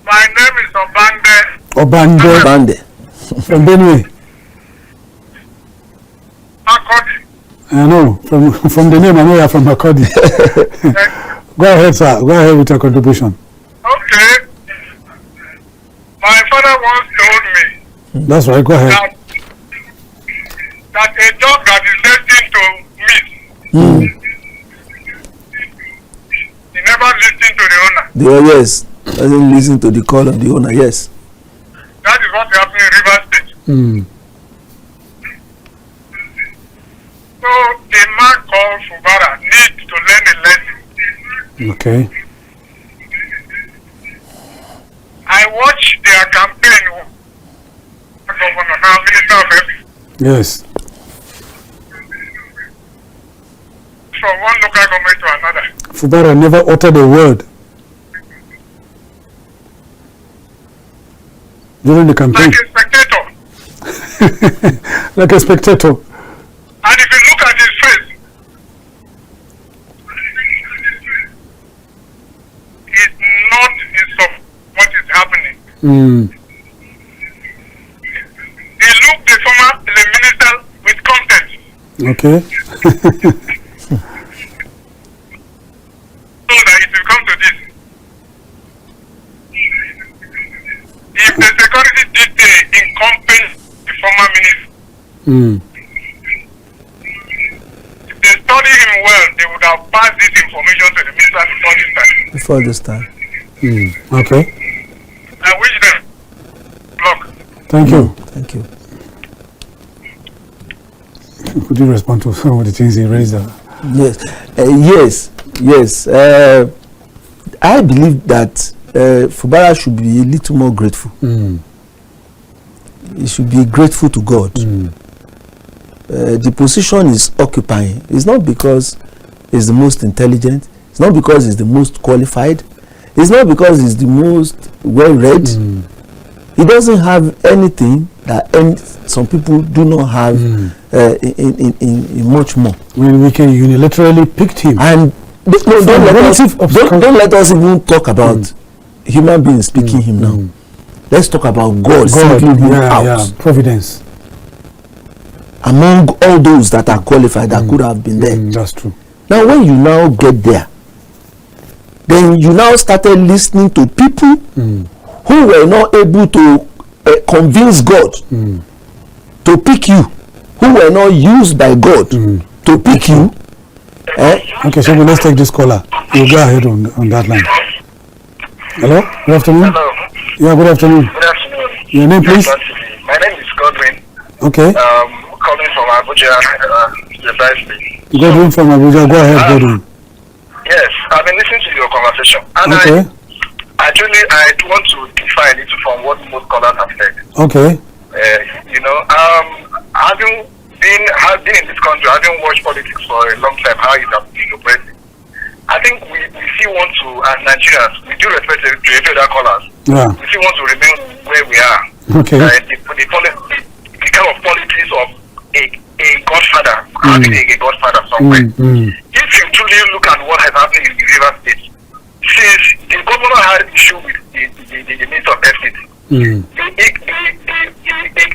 My name is Obande. Obande. From Benue. Macauley. I know. From the name, I know you're from Macauley. Go ahead, sir. Go ahead with your contribution. Okay. My father once told me. That's right. Go ahead. That a dog that is destined to meet. He never listened to the owner. Yes. Doesn't listen to the call of the owner. Yes. That is what happened in River State. So the man called Fubara needs to learn a lesson. Okay. I watched their campaign. Governor, now Minister of Health. Yes. From one local government to another. Fubara never uttered a word during the campaign. Like a spectator. Like a spectator. And if you look at his face, it's not in what is happening. He looked the minister with contempt. Okay. So that it will come to this. If the security detail encompass the former minister, if they study him well, they would have passed this information to the minister before this time. Okay. I wish them luck. Thank you. Thank you. Could you respond to some of the things he raised? Yes. I believe that Fubara should be a little more grateful. He should be grateful to God. The position he's occupying is not because he's the most intelligent. It's not because he's the most qualified. It's not because he's the most well-read. He doesn't have anything that some people do not have in much more. We can unilaterally picked him. And don't let us even talk about human beings picking him now. Let's talk about God singling him out. Yeah, providence. Among all those that are qualified that could have been there. That's true. Now when you now get there, then you now started listening to people who were not able to convince God to pick you, who were not used by God to pick you. Okay, so let's take this caller. We'll go ahead on that line. Hello, good afternoon. Hello. Yeah, good afternoon. Good afternoon. Your name, please? My name is Godwin. Okay. Calling from Abuja, precisely. Godwin from Abuja. Go ahead, Godwin. Yes, I've been listening to your conversation, and Okay. I want to define it from what most scholars have said. Okay. Having been in this country, having watched politics for a long time, how it has been oppressive. I think we still want to, as Nigerians, we do respect to every other colours. Yeah. We still want to remain where we are. Okay. The kind of politics of a godfather, having a godfather somewhere. If you truly look at what has happened in the River State, since the governor had issue with the minister of FCT, the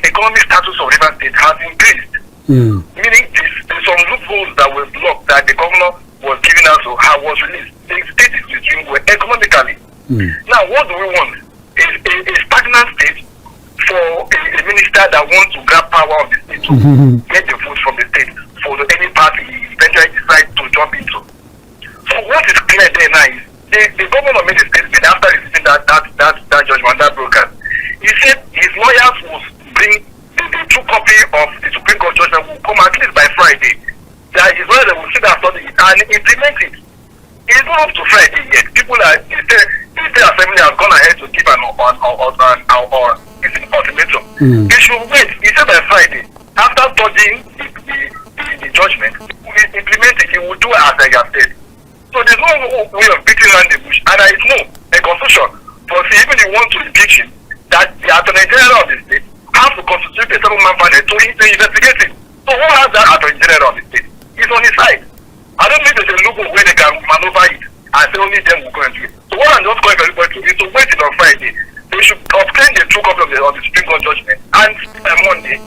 economic status of River State has increased. Meaning there's some loopholes that were blocked that the governor was giving us was released. The state is doing well economically. Now what do we want? A stagnant state for a minister that wants to grab power of the state to get the votes from the state for any party he eventually decides to jump into. So what is clear there now is the governor made a statement after receiving that judgment, that broadcast. He said his lawyers will bring the true copy of the Supreme Court judgment will come at least by Friday. That his lawyers will see that study and implement it. It's not up to Friday yet. People are the state assembly has gone ahead to give an ultimatum. They should wait. He said by Friday, after studying the judgment, he will implement it. He will do as I have said. So there's no way of beating around the bush. And I know a constitution, but even if you want to impeach him, that the Attorney General of the state has to constitute a settlement panel to investigate him. So who has that Attorney General of the state? He's on his side. I don't think there's a loophole where they can maneuver it and say only them will go into it. So what I'm just calling everybody to is to wait till on Friday. They should obtain the true copy of the Supreme Court judgment and Monday.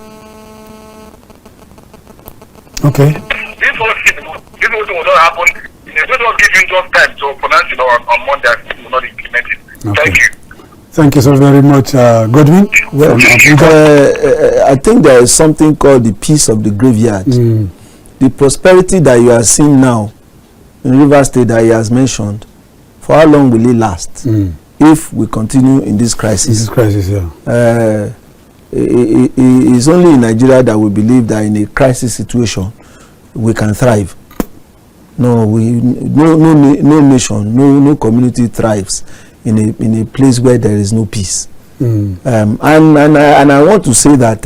Okay. This whole thing will not happen. They don't give him just time to pronounce it on Monday and he will not implement it. Okay. Thank you. Thank you so very much, Godwin. Well, I think there is something called the peace of the graveyard. The prosperity that you are seeing now in River State that he has mentioned, for how long will it last if we continue in this crisis? This crisis, yeah. It's only in Nigeria that we believe that in a crisis situation we can thrive. No nation, no community thrives in a place where there is no peace. And I want to say that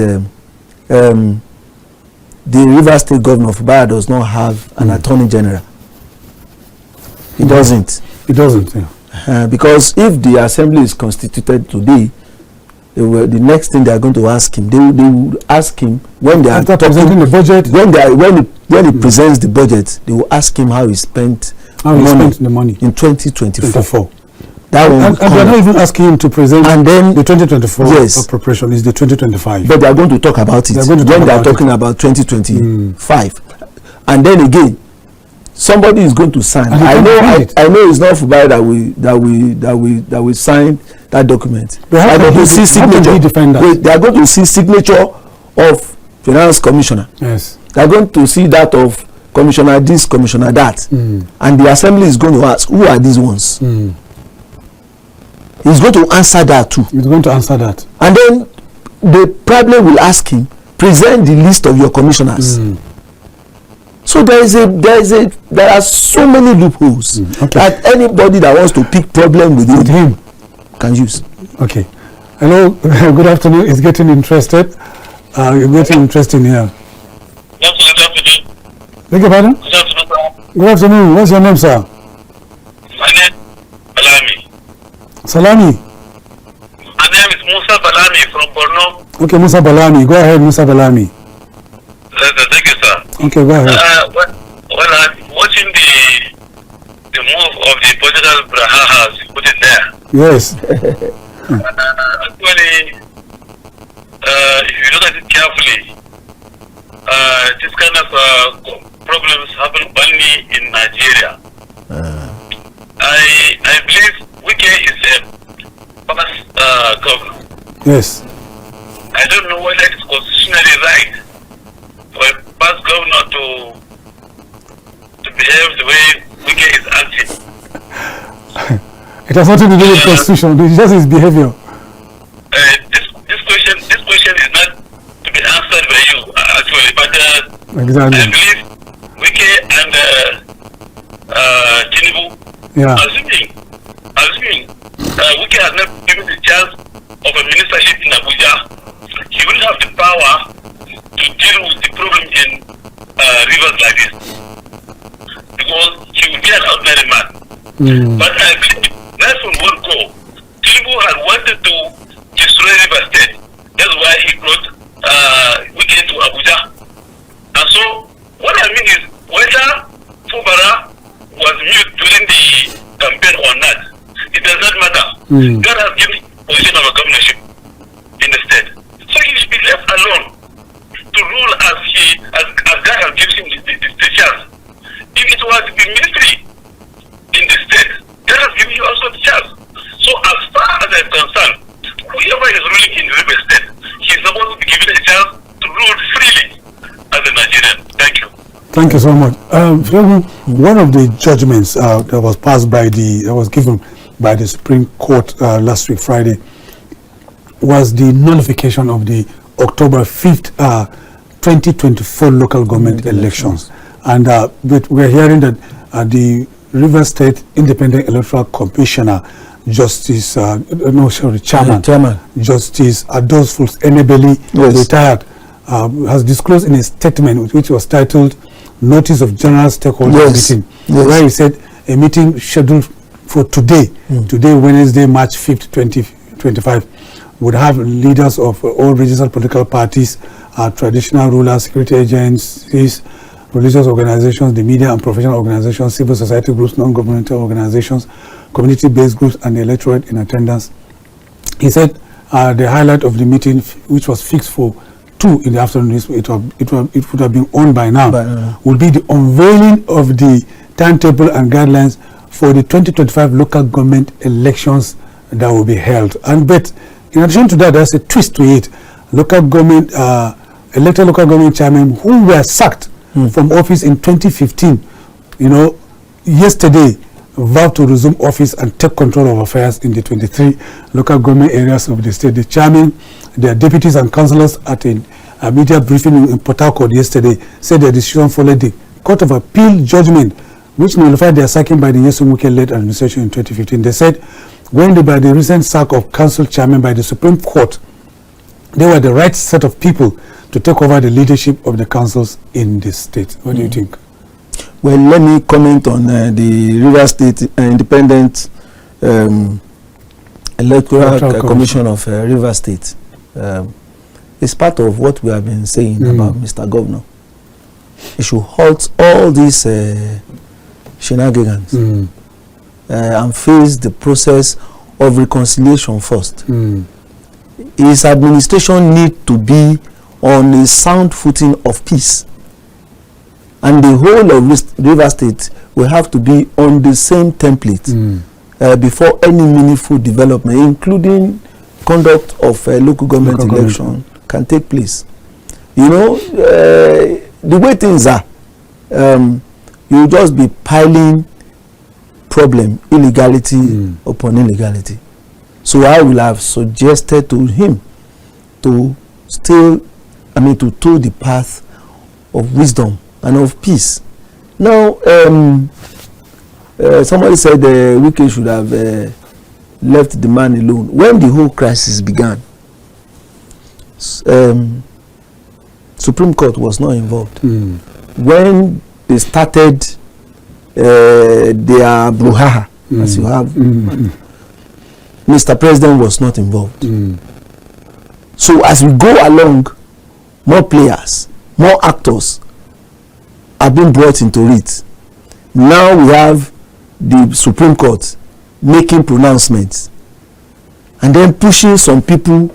the River State governor of Fubara does not have an attorney general. It doesn't. It doesn't, yeah. Because if the assembly is constituted today, the next thing they are going to ask him, they will ask him when they are presenting the budget. When he presents the budget, they will ask him how he spent the money in 2024. And they're not even asking him to present and then the 2024 appropriation is the 2025. But they are going to talk about it when they are talking about 2025. And then again, somebody is going to sign. I know it's not Fubara that we sign that document. They are going to see signature. They are going to see signature of finance commissioner. Yes. They are going to see that of commissioner this, commissioner that, and the assembly is going to ask, who are these ones? He's going to answer that too. He's going to answer that. And then the problem will ask him, present the list of your commissioners. So there are so many loopholes that anybody that wants to pick problem with him can use. Okay. Hello, good afternoon. It's getting interested. You're getting interesting here. Good afternoon. Beg your pardon? Good afternoon. Good afternoon. What's your name, sir? My name is Salami. Salami. My name is Musa Balami from Borno. Okay, Musa Balami. Go ahead, Musa Balami. Thank you, sir. Okay, go ahead. When I'm watching the move of the political Brouhaha, put it there. Yes. Actually, if you look at it carefully, this kind of problems happen only in Nigeria. I believe Wike is a past governor. Yes. I don't know whether it's constitutionally right for a past governor to behave the way Wike is acting. It has nothing to do with constitution. It's just his behavior. This question is not to be answered by you actually, but Exactly. I believe Wike and Tinubu, assuming Wike has not given the chance of a ministership in Abuja, he will have the power to deal with the problem in rivers like this, because he will be an ordinary man. But I believe that's from one go. Tinubu had wanted to destroy River State. That's why he brought Wike to Abuja. And so, what I mean is, whether Fubara was mute during the campaign or not, it does not matter. God has given position of a governorship in the state. So he should be left alone to rule as God has given him the chance. If it was the ministry in the state, God has given you also the chance. So as far as I'm concerned, whoever is ruling in the River State, he is supposed to be given a chance to rule freely as a Nigerian. Thank you. Thank you so much. One of the judgments that was passed that was given by the Supreme Court last week, Friday, was the nullification of the October 5th, 2024 local government elections. And we're hearing that the River State Independent Electoral Commissioner, Chairman, Justice Adolphus Enebeli, retired, has disclosed in a statement which was titled Notice of General Stakeholder Meeting, where he said a meeting scheduled for today, Wednesday, March 5th, 2025, would have leaders of all regional political parties, traditional rulers, security agencies, religious organizations, the media and professional organizations, civil society groups, non-governmental organizations, community-based groups, and the electorate in attendance. He said the highlight of the meeting, which was fixed for 2 in the afternoon, it would have been on by now, would be the unveiling of the timetable and guidelines for the 2025 local government elections that will be held. But in addition to that, there's a twist to it. Elected local government chairmen who were sacked from office in 2015, yesterday vowed to resume office and take control of affairs in the 23 local government areas of the state. The chairman, their deputies and councillors at a media briefing in Port Harcourt yesterday said their decision followed the Court of Appeal judgment which nullified their sacking by the Nyesom Wike-led administration in 2015. They said when by the recent sack of council chairman by the Supreme Court, they were the right set of people to take over the leadership of the councils in this state. What do you think? Well, let me comment on the River State Independent Electoral Commission of River State. It's part of what we have been saying about Mr. Governor. He should halt all these shenanigans and face the process of reconciliation first. His administration needs to be on a sound footing of peace, and the whole of River State will have to be on the same template before any meaningful development, including conduct of local government election, can take place. The way things are, you just be piling problem, illegality upon illegality. So I will have suggested to him to toe the path of wisdom and of peace. Now, somebody said Wike should have left the man alone. When the whole crisis began, Supreme Court was not involved. When they started their brouhaha, as you have, Mr. President was not involved. So as we go along, more players, more actors are being brought into it. Now we have the Supreme Court making pronouncements and then pushing some people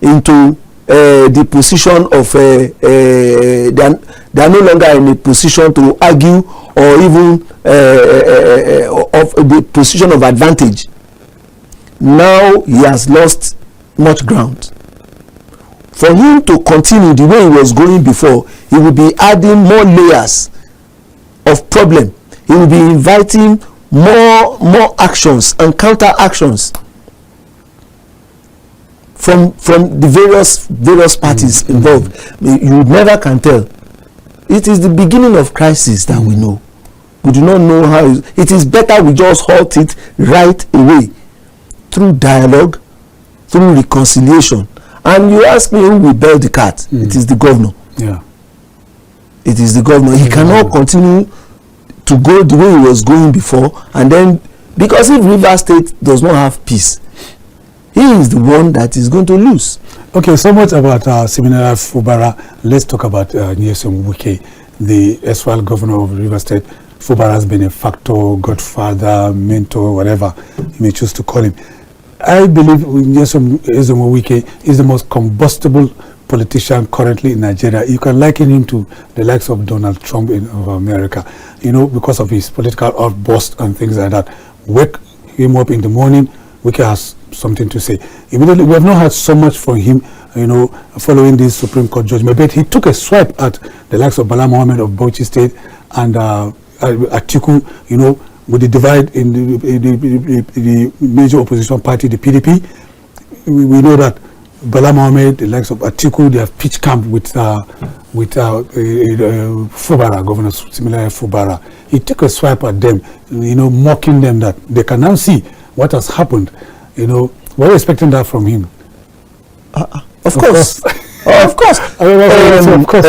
into the position of they are no longer in a position to argue or even of the position of advantage. Now he has lost much ground. For him to continue the way he was going before, he will be adding more layers of problem. He will be inviting more actions and counter actions from the various parties involved. You never can tell. It is the beginning of crisis that we know. We do not know how. It is better we just halt it right away through dialogue, through reconciliation. And you ask me who will bail the cat? It is the governor. Yeah. It is the governor. He cannot continue to go the way he was going before, and then because if Rivers State does not have peace, he is the one that is going to lose. Okay, so much about Seminara Fubara. Let's talk about Nyesom Wike, the erstwhile governor of Rivers State. Fubara has been a factor, godfather, mentor, whatever you may choose to call him. I believe Nyesom Wike is the most combustible politician currently in Nigeria. You can liken him to the likes of Donald Trump of America, you know, because of his political outburst and things like that. Wake him up in the morning, Wike has something to say. Immediately, we have not heard so much from him, you know, following this Supreme Court judgment. But he took a swipe at the likes of Bala Mohammed of Bauchi State and Atiku, you know, with the divide in the major opposition party, the PDP. We know that Bala Mohammed, the likes of Atiku, they have pitched camp with Fubara, Governor similar Fubara. He took a swipe at them, you know, mocking them that they can now see what has happened. You know, we're expecting that from him. Of course. Of course. Of course.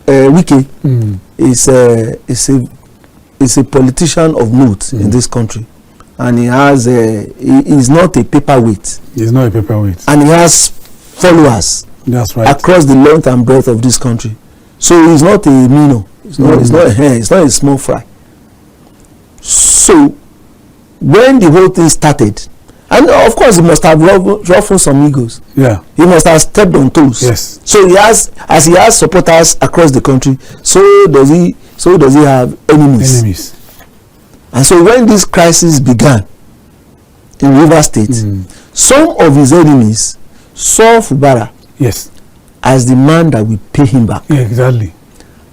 Wike is a politician of note in this country. And he is not a paperweight. He's not a paperweight. And he has followers. That's right. Across the length and breadth of this country. So he's not a minnow. It's not a small fry. So when the whole thing started, and of course he must have ruffled some egos. Yeah. He must have stepped on toes. Yes. So he has supporters across the country, so does he have enemies. And so when this crisis began in Rivers State, some of his enemies saw Fubara as the man that will pay him back. Yeah, exactly.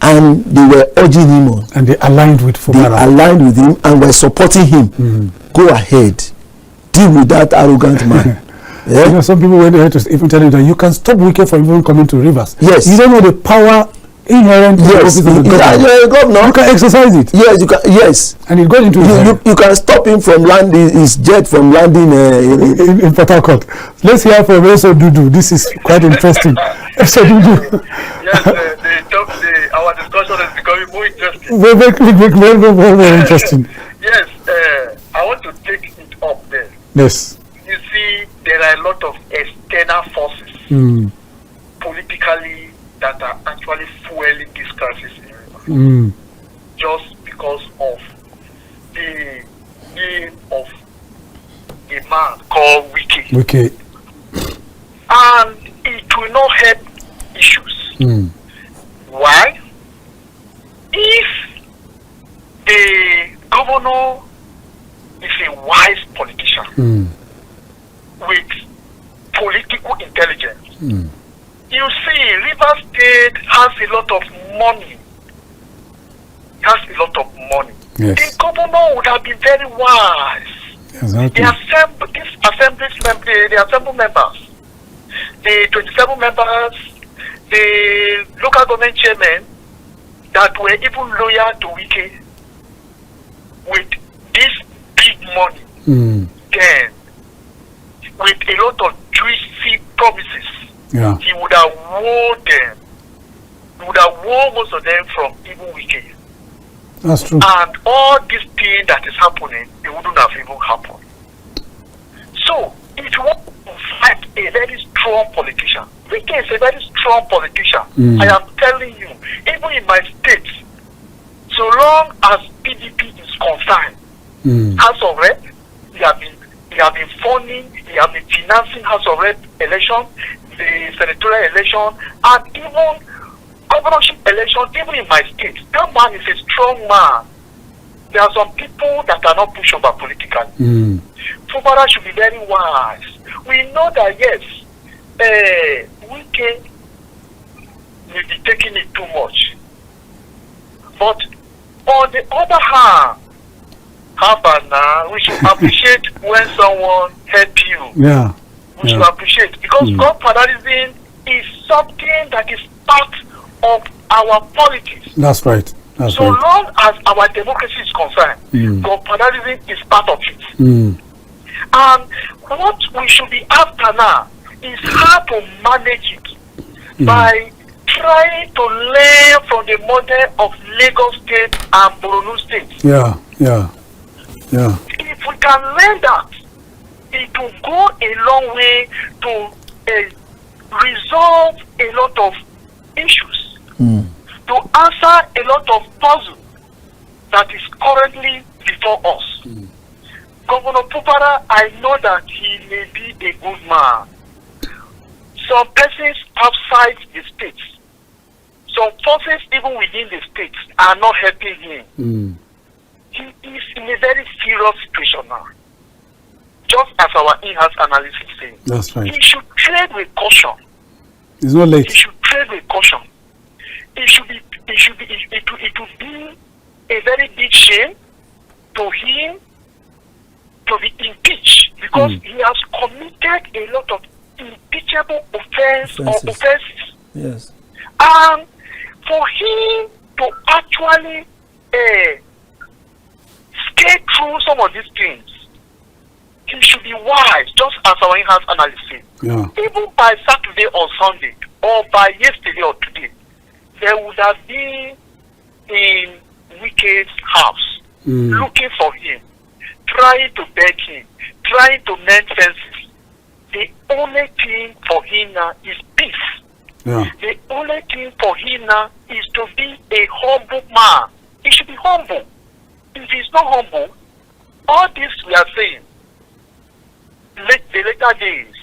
And they were urging him on. And they aligned with Fubara. They aligned with him and were supporting him. Go ahead. Deal with that arrogant man. Yeah? You know, some people went ahead to even tell him that you can stop Wike from even coming to Rivers. Yes. You don't know the power inherent to the office of the governor. You can exercise it. Yes, you can. Yes. And it got into you can stop him from landing his jet from landing in Port Harcourt. Let's hear from Dudu. This is quite interesting. Dudu. Yes, our discussion is becoming more interesting. Very interesting. Yes, I want to take it up there. Yes. You see, there are a lot of external forces politically that are actually fueling this crisis in just because of the name of a man called Wike. And it will not help issues. Why? If the governor is a wise politician with political intelligence, you see, Rivers State has a lot of money. Yes. The governor would have been very wise. Exactly. The assembly members, the 27 members, the local government chairmen that were even loyal to Wike with this big money, then with a lot of juicy promises, he would have won them. He would have won most of them from even Wike. That's true. And all this thing that is happening, it wouldn't have even happened. So, if you want to fight a very strong politician, Wike is a very strong politician. I am telling you, even in my state, so long as PDP is concerned, House of Rep, he have been funding, he have been financing House of Rep election, the senatorial election, and even governorship election, even in my state. That man is a strong man. There are some people that are not pushover politically. Fubara should be very wise. We know that yes, Wike may be taking it too much. But on the other hand, we should appreciate when someone helps you. Yeah. We should appreciate, because godfatherism is something that is part of our politics. That's right. That's so right. long as our democracy is concerned, godfatherism is part of it. And what we should be after now is how to manage it by trying to learn from the model of Lagos State and Borno State. Yeah. If we can learn that, it will go a long way to resolve a lot of issues, to answer a lot of puzzles that is currently before us. Governor Fubara, I know that he may be a good man. Some persons outside the states, some forces even within the states are not helping him. He is in a very serious situation now. Just as our in-house analyst is saying. That's right. He should trade with caution. It's not late. He should trade with caution. It would be a very big shame to him to be impeached, because he has committed a lot of impeachable offenses. Yes. And for him to actually skate through some of these things, he should be wise, just as our in-house analyst said. Yeah. Even by Saturday or Sunday, or by yesterday or today, there would have been in Wike's house looking for him, trying to beg him, trying to mend fences. The only thing for him now is peace. Yeah. The only thing for him now is to be a humble man. He should be humble. If he's not humble, all this we are saying, the later days,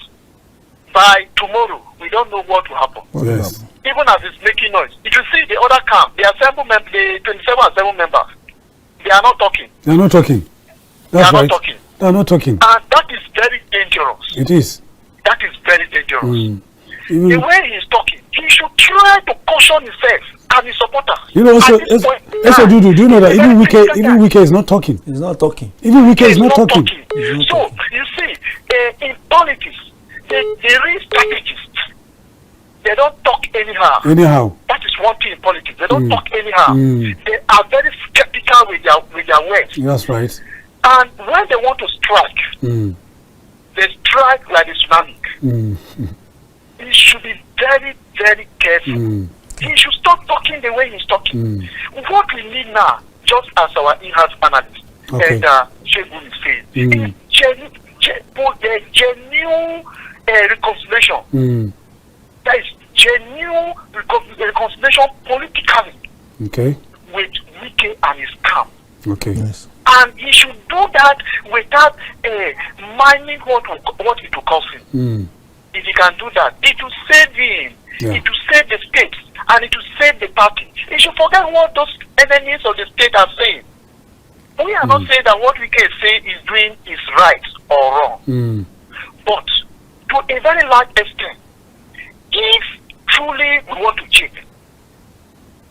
by tomorrow, we don't know what will happen. Yes. Even as it's making noise. If you see the other camp, the 27 assembly members, they are not talking. They're not talking. That's they are right. not talking. They're not talking. And that is very dangerous. It is. That is very dangerous. Even, the way he's talking, he should try to caution himself and his supporters. you know, also, do you know that even Wike is not talking? He's not talking. Even Wike is not talking. So, you see, in politics, the real strategists, they don't talk anyhow. That is one thing in politics. They don't talk anyhow. They are very skeptical with their words. That's right. And when they want to strike, they strike like a tsunami. He should be very, very careful. He should stop talking the way he's talking. What we need now, just as our in-house analyst and Segun is saying, is genuine reconciliation. There is genuine reconciliation politically with Wike and his camp. Okay. Yes. And he should do that without minding what it will cost him. If he can do that, it will save him. Yeah. It will save the state, and it will save the party. He should forget what those enemies of the state are saying. We are not saying that what we can say is doing is right or wrong. But to a very large extent, if truly we want to change,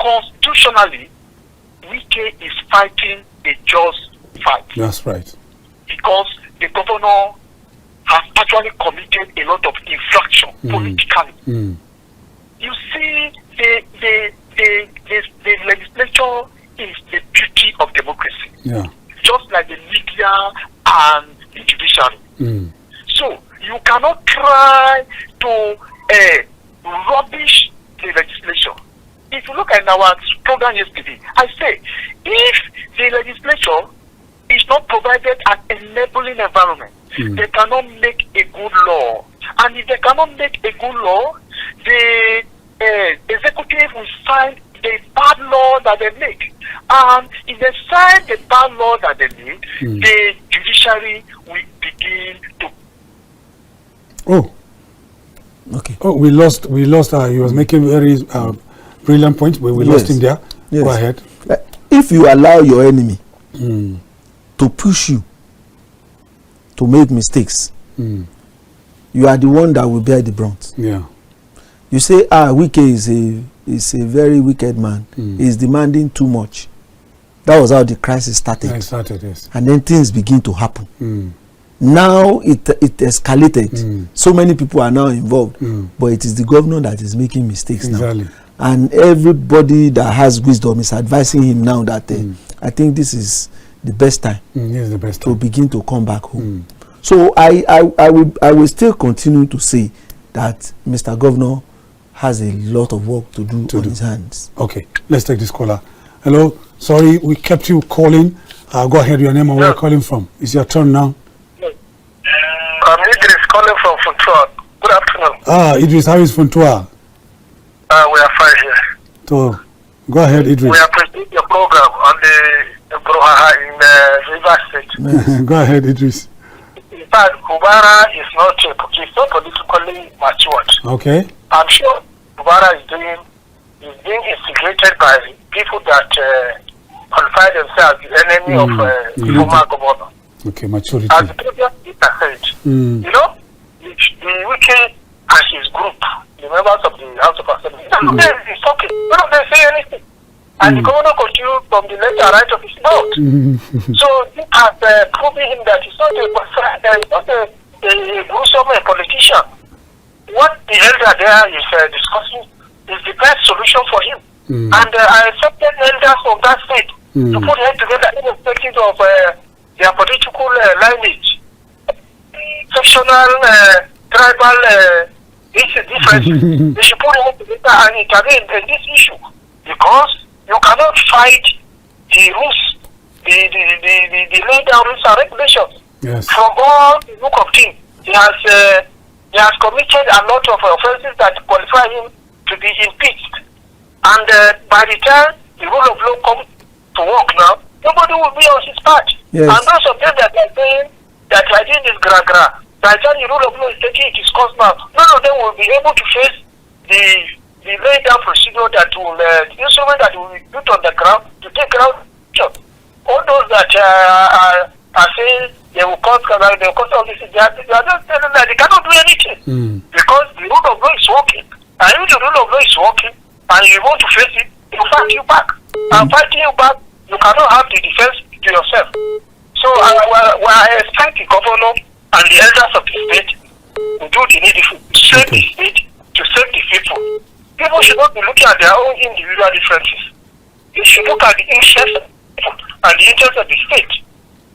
constitutionally, Wike is fighting a just fight. That's right. Because the governor has actually committed a lot of infraction politically. You see, the legislature is the beauty of democracy. Yeah. Just like the media and the judiciary. So you cannot try to rubbish the legislation. If you look at our program yesterday, I say if the legislature is not provided an enabling environment, they cannot make a good law. And if they cannot make a good law, the executive will sign the bad law that they make. And if they sign the bad law that they make, the judiciary will begin to. Oh. Okay. Oh, we lost. He was making very brilliant points, but we lost him there. Yes. Go ahead. If you allow your enemy to push you to make mistakes, you are the one that will bear the brunt. Yeah. You say, Wike is a very wicked man. He's demanding too much. That was how the crisis started. It started, yes. And then things begin to happen. Now it escalated. So many people are now involved. But it is the governor that is making mistakes now. And everybody that has wisdom is advising him now that I think this is the best time to begin to come back home. So I will still continue to say that Mr. Governor has a lot of work to do on his hands. Okay, let's take this caller. Hello, sorry we kept you calling. Go ahead, your name and where you're calling from. It's your turn now. Idris calling from Funtua. Good afternoon. Idris, how is Funtua? We are fine here. So, go ahead, Idris. We appreciate your program on the Brouhaha in Rivers State. Go ahead, Idris. In fact, Fubara is not politically matured. Okay. I'm sure Fubara is being instigated by people that qualify themselves the enemy of the former governor. Okay, maturity. As the previous speaker said, you know, the Wike and his group, the members of the House of Assembly, none of them is talking, none of them say anything. And the governor continued from the left and right of his mouth. So this has proven him that he's not a gruesome politician. What the elder there is discussing is the best solution for him. And I accepted elders of that state to put head together irrespective of their political lineage, sectional, tribal differences. They should put head together and intervene in this issue, because you cannot fight the rules, the laid down rules and regulations. Yes. From all the look of things, he has committed a lot of offenses that qualify him to be impeached. And by the time the rule of law comes to work now, nobody will be on his part. Yes. And those of them that are saying that I did this gra-gra, by the time the rule of law is taking its course now, none of them will be able to face the laid down procedure that will, the instrument that will be put on the ground to take ground action. All those that are saying they will cause all this, they are just telling that they cannot do anything. Because the rule of law is working. And if the rule of law is working, and you want to face it, it will fight you back. And fighting you back, you cannot have the defense to yourself. So I expect the governor and the elders of the state to do the needful to save the state, to save the people. People should not be looking at their own individual differences. They should look at the interests of people and the interests of the state.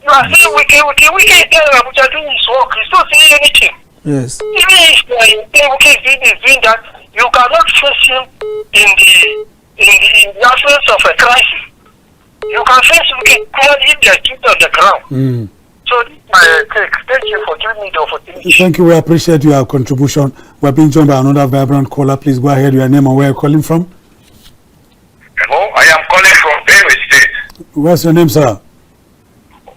You are saying we can tell Abuja doing his work. He's not saying anything. Yes. Even if doing that, you cannot face him in the absence of a crisis. You can face him clearly if there's truth on the ground. So this is my take. Thank you for giving me the opportunity. Thank you. We appreciate your contribution. We're being joined by another vibrant caller. Please go ahead. Your name and where you're calling from. Hello, I am calling from Benue State. What's your name, sir?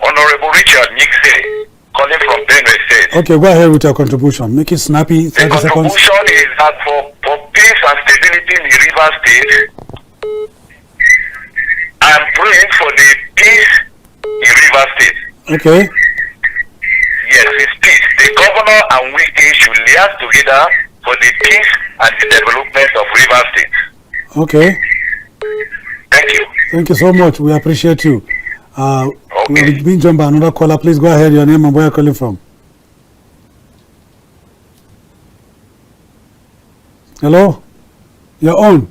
Honorable Richard Nixie, calling from Benue State. Okay, go ahead with your contribution. Make it snappy. 30 The seconds. contribution is that for peace and stability in the River State, I am praying for the peace in River State. Okay. Yes, it's peace. The governor and we should liaise together for the peace and the development of River State. Okay. Thank you. Thank you so much. We appreciate you. We're being joined by another caller. Please go ahead. Your name and where you're calling from. Hello? You're on.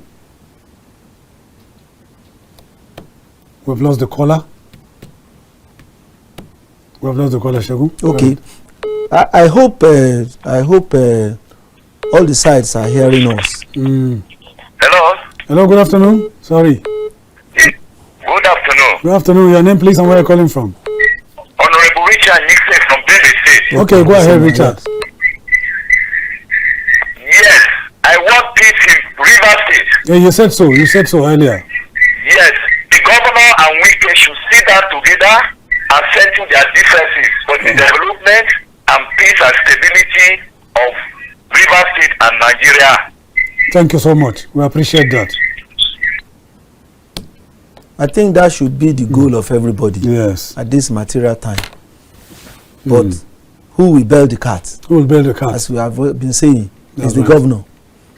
We've lost the caller. We've lost the caller, Segun. Okay. I hope all the sides are hearing us. Hello. Hello, good afternoon. Sorry. Good afternoon. Good afternoon. Your name, please, and where you're calling from. Richard Nixon from Benue State. Okay, go ahead, Richard. Yes, I want peace in Rivers State. Yeah, you said so. You said so earlier. Yes, the governor and Wike should sit down together and settle their differences for the development and peace and stability of Rivers State and Nigeria. Thank you so much. We appreciate that. I think that should be the goal of everybody. Yes. At this material time. But who will bail the cat? Who will bail the cat? As we have been saying, That's is the right. governor,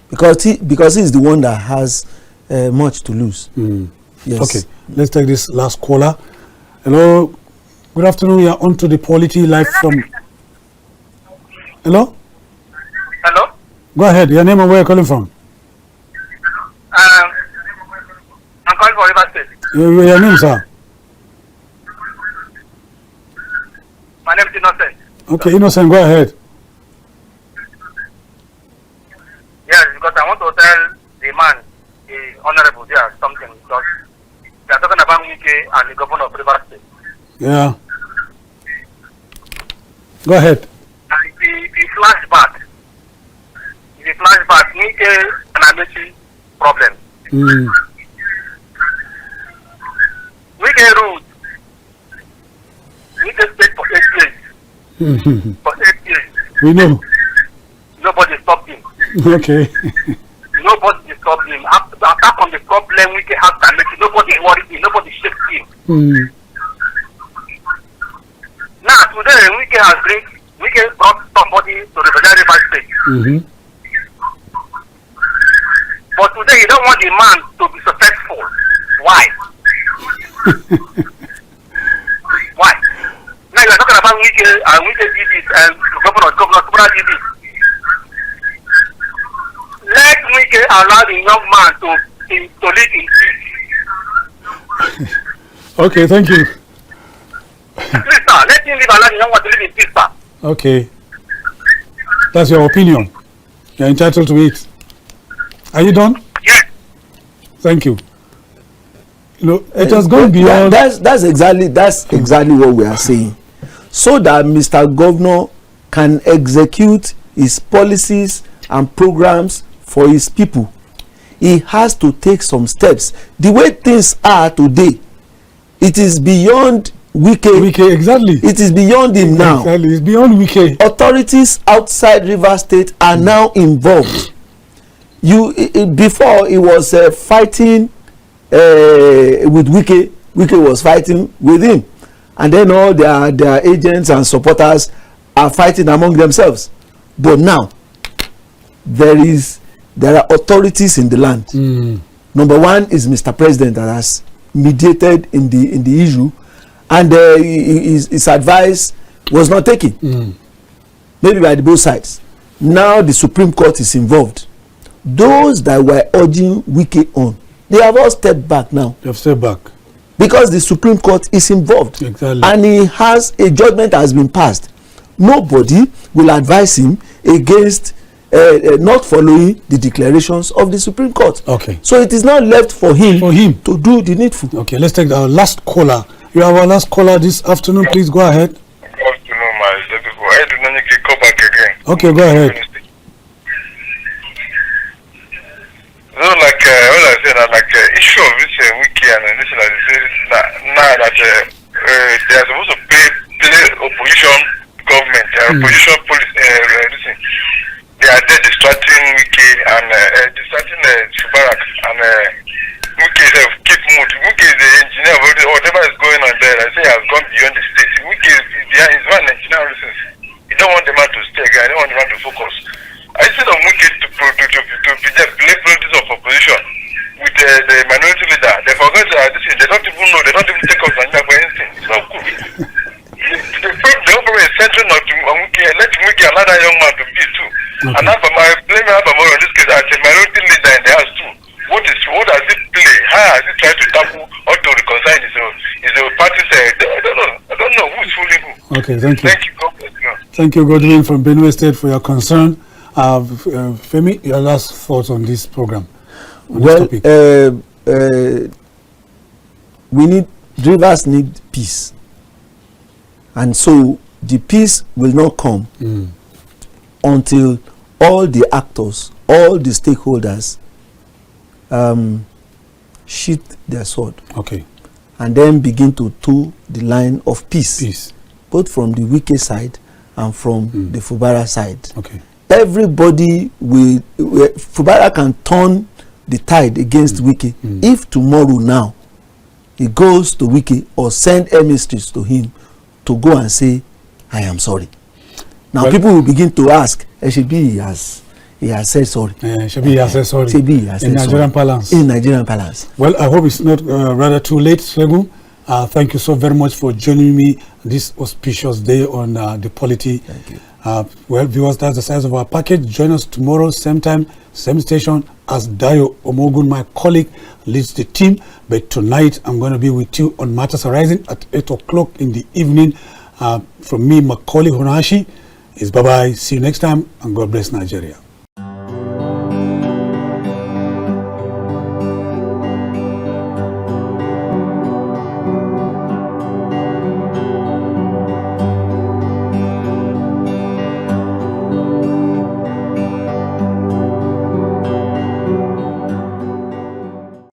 because he is the one that has much to lose. Yes. Okay, let's take this last caller. Hello, good afternoon. We are on to the Polity live from. Hello. Hello? Go ahead. Your name and where you're calling from. I'm calling for Rivers State. Your name, sir. My name is Innocent. Okay, Innocent. Go ahead. Yes, because I want to tell the man, the honorable there, something. Because they are talking about Wike and the governor of Rivers State. Yeah. Go ahead. And if you flashback, Wike and Amechi problem. Wike ruled. Wike stayed for 8 years. For 8 years. We know. Nobody stopped him. Okay. Nobody stopped him. Apart from the problem Wike has to Amechi, nobody worried him. Nobody shakes him. Now today Wike brought somebody to the Rivers State. But today you don't want the man to be successful. Why? Why? Now you are talking about Wike and Wike did it and Governor Fubara did it. Let Wike allow the young man to live in peace. Okay, thank you. Please, sir, let him allow the young man to live in peace, sir. Okay. That's your opinion. You're entitled to it. Are you done? Yes. Thank you. You know, it has gone beyond. That's exactly what we are saying. So that Mr. Governor can execute his policies and programs for his people, he has to take some steps. The way things are today, it is beyond Wike. Exactly. It is beyond him now. Exactly. It's beyond Wike. Authorities outside Rivers State are now involved. Before he was fighting with Wike. Wike was fighting with him, and then all their agents and supporters are fighting among themselves. But now there are authorities in the land. Number one is Mr. President that has mediated in the issue, and his advice was not taken, maybe by both sides. Now the Supreme Court is involved. Those that were urging Wike on, they have all stepped back now. They have stepped back. Because the Supreme Court is involved. Exactly. And he has a judgment that has been passed. Nobody will advise him against not following the declarations of the Supreme Court. Okay. So it is now left for him to do the needful. Okay, let's take our last caller. You have our last caller this afternoon. Please go ahead. Good afternoon, my people. I do not need to go back again. Okay, go ahead. So, like what I said, like issue of this Wike and national now that they are supposed to play opposition government, opposition police. They are there distracting Wike and distracting Fubara and Wike self keep mood. Wike is the engineer of whatever is going on there. I say has gone beyond the state. Wike is one engineer reasons. He don't want the man to stay again. He don't want the man to focus. Instead of Wike to play politics of opposition with the minority leader, they forget that they don't even know, they don't even take up Nigeria for anything. It's not good. The problem is centering on Wike, let Wike allow that young man to be too. Okay. And blame Abamoro in this case as a minority leader in the house too. What does it play? How has it tried to tackle or to reconcile his party? I don't know who is fooling who. Okay, thank you. Thank you, God bless you. Thank you, Godwin from Benue State, for your concern. Femi, your last thoughts on this program? Rivers need peace. And so the peace will not come until all the actors, all the stakeholders sheath their sword. Okay. And then begin to toe the line of peace. Peace. Both from the Wike side and from the Fubara side. Okay. Everybody will, Fubara can turn the tide against Wike if tomorrow now he goes to Wike or send emissaries to him to go and say, I am sorry. Now people will begin to ask, Eshebi he has said sorry. Eshebi he has said sorry. Eshebi has said in Nigerian parlance. In Nigerian parlance. Well, I hope it's not rather too late, Segun. Thank you so very much for joining me this auspicious day on the Polity. Thank you. Well, viewers, that's the size of our package. Join us tomorrow, same time, same station, as Dayo Omogun, my colleague, leads the team. But tonight, I'm going to be with you on Matters Arising at 8 o'clock in the evening. From me, Macauley Hunohashi, is bye-bye. See you next time, and God bless Nigeria.